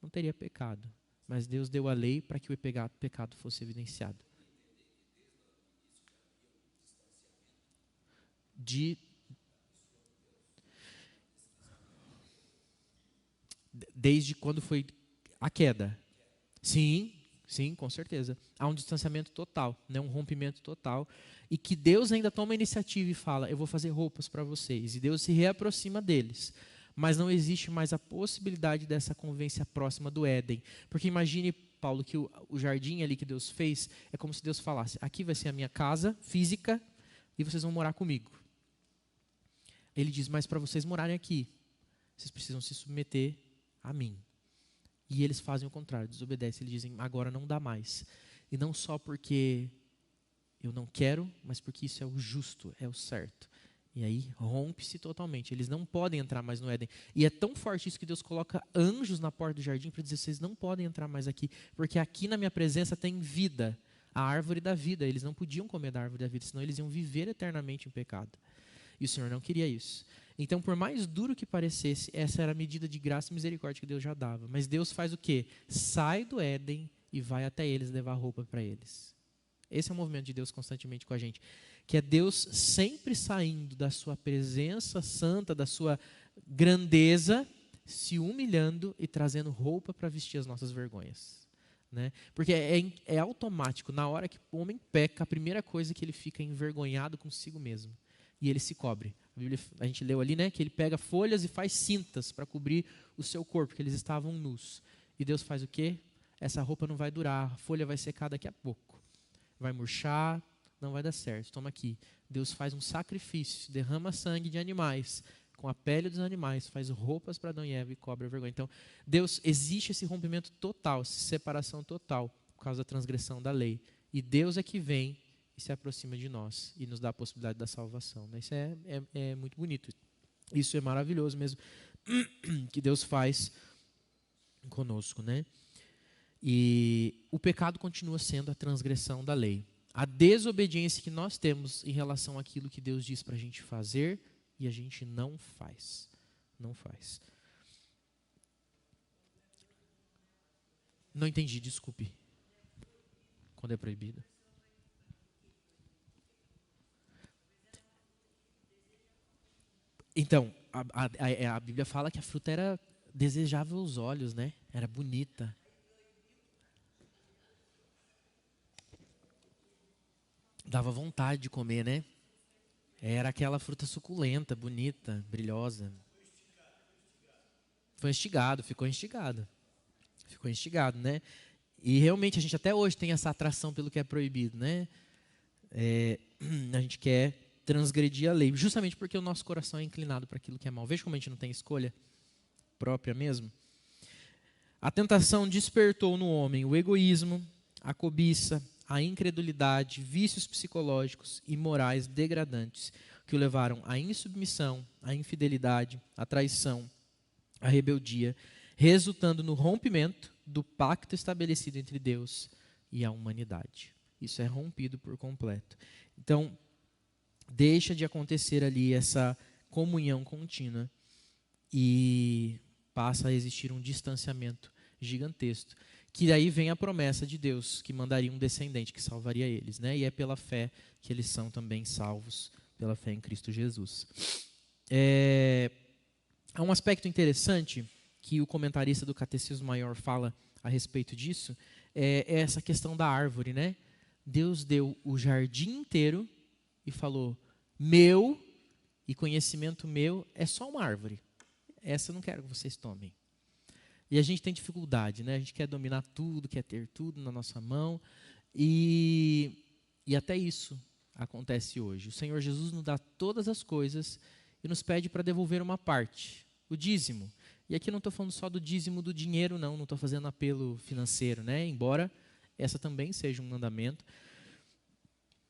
não teria pecado. Mas Deus deu a lei para que o pecado fosse evidenciado. Desde quando foi a queda. Sim, com certeza. Há um distanciamento total, né? Um rompimento total. E que Deus ainda toma a iniciativa e fala, eu vou fazer roupas para vocês. E Deus se reaproxima deles. Mas não existe mais a possibilidade dessa convivência próxima do Éden. Porque imagine, Paulo, que o jardim ali que Deus fez, é como se Deus falasse, aqui vai ser a minha casa física e vocês vão morar comigo. Ele diz, mas para vocês morarem aqui, vocês precisam se submeter a mim. E eles fazem o contrário, desobedecem. Eles dizem, agora não dá mais. E não só porque eu não quero, mas porque isso é o justo, é o certo. E aí rompe-se totalmente. Eles não podem entrar mais no Éden. E é tão forte isso que Deus coloca anjos na porta do jardim para dizer, vocês não podem entrar mais aqui, porque aqui na minha presença tem vida, a árvore da vida. Eles não podiam comer da árvore da vida, senão eles iam viver eternamente em pecado. E o Senhor não queria isso. Então, por mais duro que parecesse, essa era a medida de graça e misericórdia que Deus já dava. Mas Deus faz o quê? Sai do Éden e vai até eles levar roupa para eles. Esse é o movimento de Deus constantemente com a gente. Que é Deus sempre saindo da sua presença santa, da sua grandeza, se humilhando e trazendo roupa para vestir as nossas vergonhas. Né? Porque é automático. Na hora que o homem peca, a primeira coisa é que ele fica envergonhado consigo mesmo. E ele se cobre. A gente leu ali, né, que ele pega folhas e faz cintas para cobrir o seu corpo, porque eles estavam nus. E Deus faz o quê? Essa roupa não vai durar, a folha vai secar daqui a pouco. Vai murchar, não vai dar certo. Toma aqui. Deus faz um sacrifício, derrama sangue de animais, com a pele dos animais, faz roupas para Adão e Eva e cobre a vergonha. Então, Deus, existe esse rompimento total, essa separação total, por causa da transgressão da lei. E Deus é que vem e se aproxima de nós e nos dá a possibilidade da salvação. Isso é muito bonito. Isso é maravilhoso mesmo, que Deus faz conosco, né? E o pecado continua sendo a transgressão da lei. A desobediência que nós temos em relação àquilo que Deus diz para a gente fazer e a gente não faz. Não faz. Não entendi, desculpe. Quando é proibido? Então, a Bíblia fala que a fruta era desejável aos olhos, né? Era bonita. Dava vontade de comer, né? Era aquela fruta suculenta, bonita, brilhosa. Foi instigado, ficou instigado. Ficou instigado, né? E realmente a gente até hoje tem essa atração pelo que é proibido, né? A gente quer transgredir a lei, justamente porque o nosso coração é inclinado para aquilo que é mal. Veja como a gente não tem escolha própria mesmo. A tentação despertou no homem o egoísmo, a cobiça, a incredulidade, vícios psicológicos e morais degradantes que o levaram à insubmissão, à infidelidade, à traição, à rebeldia, resultando no rompimento do pacto estabelecido entre Deus e a humanidade. Isso é rompido por completo. Então, deixa de acontecer ali essa comunhão contínua e passa a existir um distanciamento gigantesco. Que daí vem a promessa de Deus, que mandaria um descendente que salvaria eles, né? E é pela fé que eles são também salvos, pela fé em Cristo Jesus. Há um aspecto interessante que o comentarista do Catecismo Maior fala a respeito disso, é essa questão da árvore, né? Deus deu o jardim inteiro e falou, meu e conhecimento meu é só uma árvore. Essa eu não quero que vocês tomem. E a gente tem dificuldade, né? A gente quer dominar tudo, quer ter tudo na nossa mão. E até isso acontece hoje. O Senhor Jesus nos dá todas as coisas e nos pede para devolver uma parte, o dízimo. E aqui eu não estou falando só do dízimo do dinheiro, não estou fazendo apelo financeiro, né? Embora essa também seja um mandamento.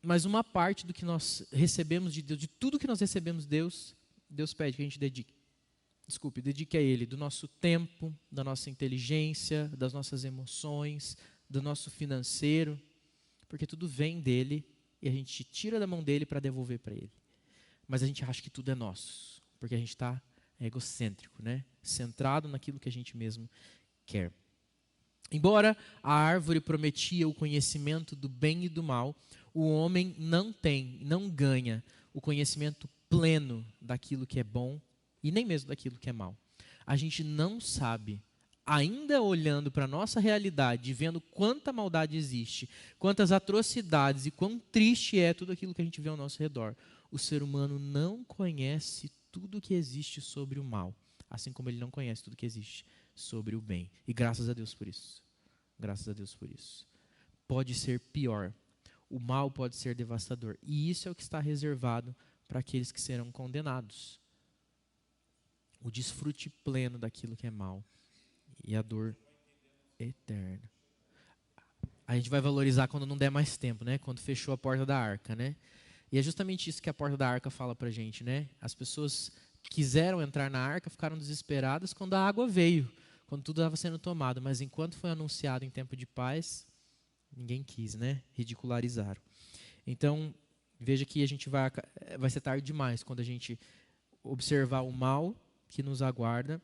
Mas uma parte do que nós recebemos de Deus, de tudo que nós recebemos de Deus, Deus pede que a gente dedique a Ele do nosso tempo, da nossa inteligência, das nossas emoções, do nosso financeiro, porque tudo vem dEle e a gente tira da mão dEle para devolver para Ele. Mas a gente acha que tudo é nosso, porque a gente está egocêntrico, né? Centrado naquilo que a gente mesmo quer. Embora a árvore prometia o conhecimento do bem e do mal, o homem não ganha o conhecimento pleno daquilo que é bom e nem mesmo daquilo que é mal. A gente não sabe, ainda olhando para a nossa realidade, vendo quanta maldade existe, quantas atrocidades e quão triste é tudo aquilo que a gente vê ao nosso redor. O ser humano não conhece tudo que existe sobre o mal, assim como ele não conhece tudo que existe sobre o bem. E graças a Deus por isso. Graças a Deus por isso. Pode ser pior. O mal pode ser devastador. E isso é o que está reservado para aqueles que serão condenados. O desfrute pleno daquilo que é mal. E a dor eterna. A gente vai valorizar quando não der mais tempo, né? Quando fechou a porta da arca, né? E é justamente isso que a porta da arca fala para a gente, né? As pessoas que quiseram entrar na arca ficaram desesperadas quando a água veio, quando tudo estava sendo tomado. Mas enquanto foi anunciado em tempo de paz, ninguém quis, né? Ridicularizaram. Então, veja que a gente vai ser tarde demais quando a gente observar o mal que nos aguarda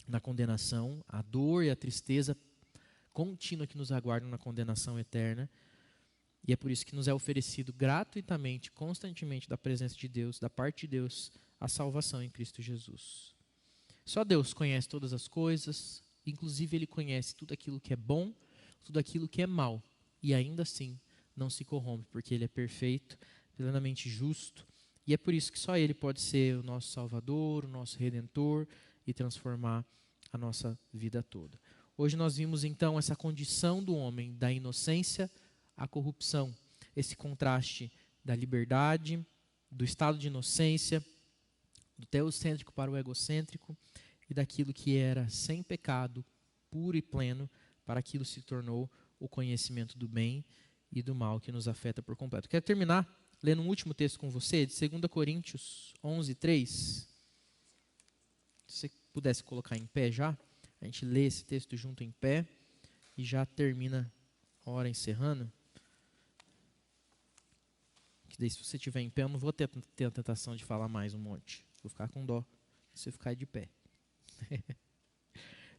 na condenação, a dor e a tristeza contínua que nos aguardam na condenação eterna. E é por isso que nos é oferecido gratuitamente, constantemente, da presença de Deus, da parte de Deus, a salvação em Cristo Jesus. Só Deus conhece todas as coisas, inclusive Ele conhece tudo aquilo que é bom, tudo aquilo que é mal, e ainda assim não se corrompe, porque Ele é perfeito, plenamente justo, e é por isso que só Ele pode ser o nosso Salvador, o nosso Redentor, e transformar a nossa vida toda. Hoje nós vimos então essa condição do homem, da inocência à corrupção, esse contraste da liberdade, do estado de inocência, do teocêntrico para o egocêntrico, e daquilo que era sem pecado, puro e pleno, para aquilo se tornou o conhecimento do bem e do mal que nos afeta por completo. Quero terminar lendo um último texto com você, de 2 Coríntios 11, 3. Se você pudesse colocar em pé já, a gente lê esse texto junto em pé e já termina a hora encerrando. Que daí, se você estiver em pé, eu não vou ter a tentação de falar mais um monte. Vou ficar com dó se você ficar de pé.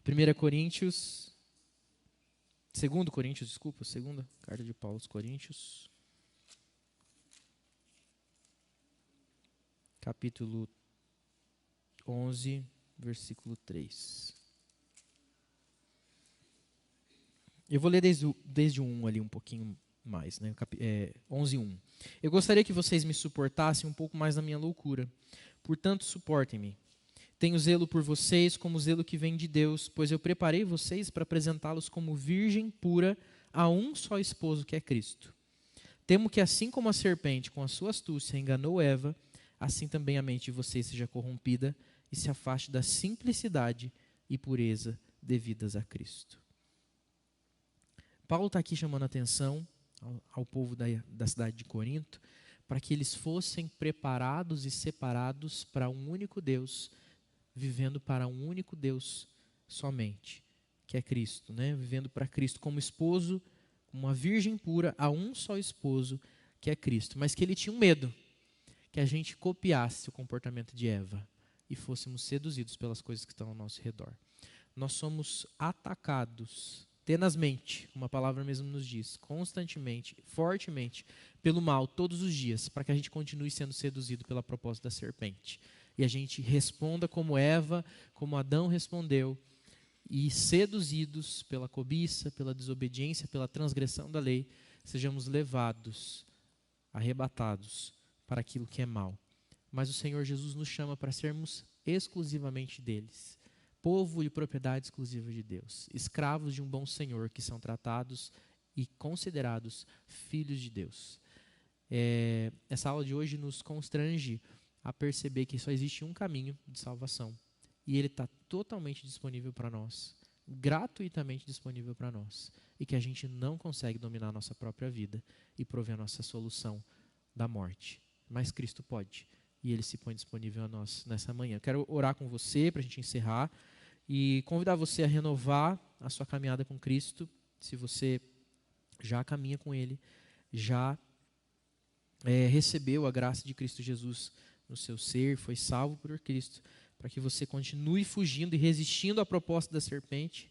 2 Coríntios, segunda carta de Paulo aos Coríntios, capítulo 11, versículo 3. Eu vou ler desde o 1 ali um pouquinho mais, né? 11, 1. Eu gostaria que vocês me suportassem um pouco mais na minha loucura. Portanto, suportem-me. Tenho zelo por vocês como zelo que vem de Deus, pois eu preparei vocês para apresentá-los como virgem pura a um só esposo, que é Cristo. Temo que assim como a serpente com a sua astúcia enganou Eva, assim também a mente de vocês seja corrompida e se afaste da simplicidade e pureza devidas a Cristo. Paulo está aqui chamando a atenção ao povo da cidade de Corinto para que eles fossem preparados e separados para um único Deus, vivendo para um único Deus somente, que é Cristo, né? Vivendo para Cristo como esposo, como uma virgem pura a um só esposo, que é Cristo. Mas que ele tinha um medo, que a gente copiasse o comportamento de Eva e fôssemos seduzidos pelas coisas que estão ao nosso redor. Nós somos atacados tenazmente, como a palavra mesmo nos diz, constantemente, fortemente, pelo mal todos os dias, para que a gente continue sendo seduzido pela proposta da serpente. E a gente responda como Eva, como Adão respondeu, e seduzidos pela cobiça, pela desobediência, pela transgressão da lei, sejamos levados, arrebatados para aquilo que é mal. Mas o Senhor Jesus nos chama para sermos exclusivamente deles. Povo e propriedade exclusiva de Deus, escravos de um bom Senhor, que são tratados e considerados filhos de Deus. Essa aula de hoje nos constrange a perceber que só existe um caminho de salvação, e ele está totalmente disponível para nós, gratuitamente disponível para nós, e que a gente não consegue dominar a nossa própria vida e prover a nossa solução da morte. Mas Cristo pode, e ele se põe disponível a nós nessa manhã. Eu quero orar com você para a gente encerrar e convidar você a renovar a sua caminhada com Cristo. Se você já caminha com Ele, já recebeu a graça de Cristo Jesus no seu ser, foi salvo por Cristo, para que você continue fugindo e resistindo à proposta da serpente,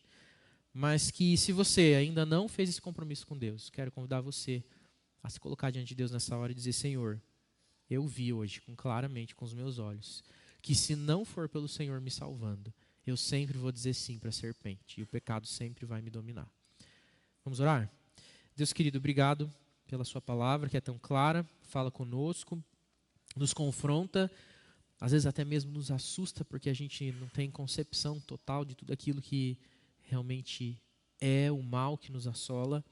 mas que, se você ainda não fez esse compromisso com Deus, quero convidar você a se colocar diante de Deus nessa hora e dizer: Senhor, eu vi hoje, claramente com os meus olhos, que se não for pelo Senhor me salvando, eu sempre vou dizer sim para a serpente, e o pecado sempre vai me dominar. Vamos orar? Deus querido, obrigado pela sua palavra, que é tão clara, fala conosco, nos confronta, às vezes até mesmo nos assusta, porque a gente não tem concepção total de tudo aquilo que realmente é o mal que nos assola,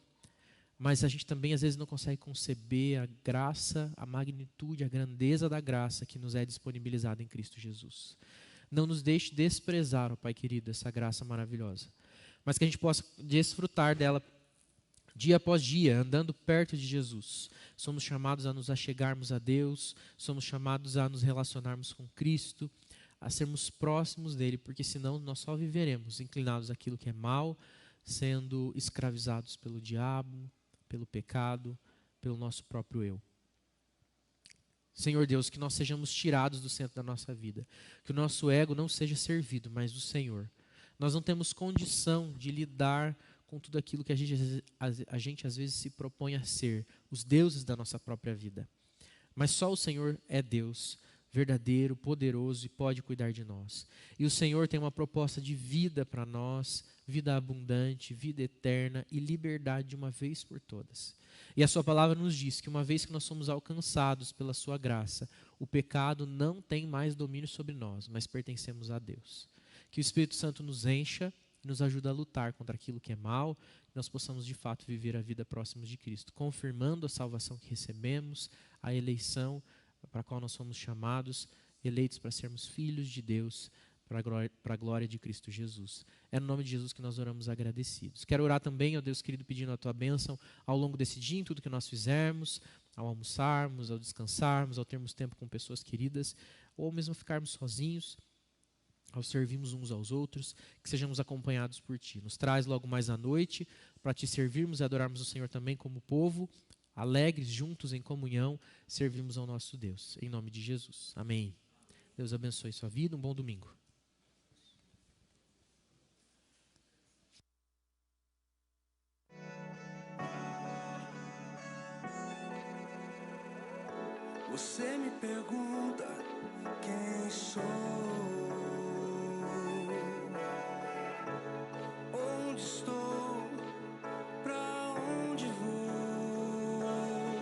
mas a gente também às vezes não consegue conceber a graça, a magnitude, a grandeza da graça que nos é disponibilizada em Cristo Jesus. Não nos deixe desprezar, ó Pai querido, essa graça maravilhosa, mas que a gente possa desfrutar dela dia após dia, andando perto de Jesus. Somos chamados a nos achegarmos a Deus, somos chamados a nos relacionarmos com Cristo, a sermos próximos dele, porque senão nós só viveremos inclinados àquilo que é mal, sendo escravizados pelo diabo, pelo pecado, pelo nosso próprio eu. Senhor Deus, que nós sejamos tirados do centro da nossa vida, que o nosso ego não seja servido, mas do Senhor. Nós não temos condição de lidar com tudo aquilo que a gente às vezes se propõe a ser, os deuses da nossa própria vida. Mas só o Senhor é Deus, verdadeiro, poderoso e pode cuidar de nós. E o Senhor tem uma proposta de vida para nós, vida abundante, vida eterna e liberdade de uma vez por todas. E a sua palavra nos diz que uma vez que nós somos alcançados pela sua graça, o pecado não tem mais domínio sobre nós, mas pertencemos a Deus. Que o Espírito Santo nos encha e nos ajude a lutar contra aquilo que é mal, e nós possamos de fato viver a vida próxima de Cristo, confirmando a salvação que recebemos, a eleição para a qual nós fomos chamados, eleitos para sermos filhos de Deus, para a glória de Cristo Jesus. É no nome de Jesus que nós oramos agradecidos. Quero orar também, ó Deus querido, pedindo a tua bênção ao longo desse dia, em tudo que nós fizermos, ao almoçarmos, ao descansarmos, ao termos tempo com pessoas queridas, ou mesmo ficarmos sozinhos, ao servirmos uns aos outros, que sejamos acompanhados por Ti. Nos traz logo mais à noite, para Te servirmos e adorarmos o Senhor também como povo, alegres, juntos, em comunhão, servimos ao nosso Deus. Em nome de Jesus. Amém. Deus abençoe sua vida. Um bom domingo. Você me pergunta quem sou.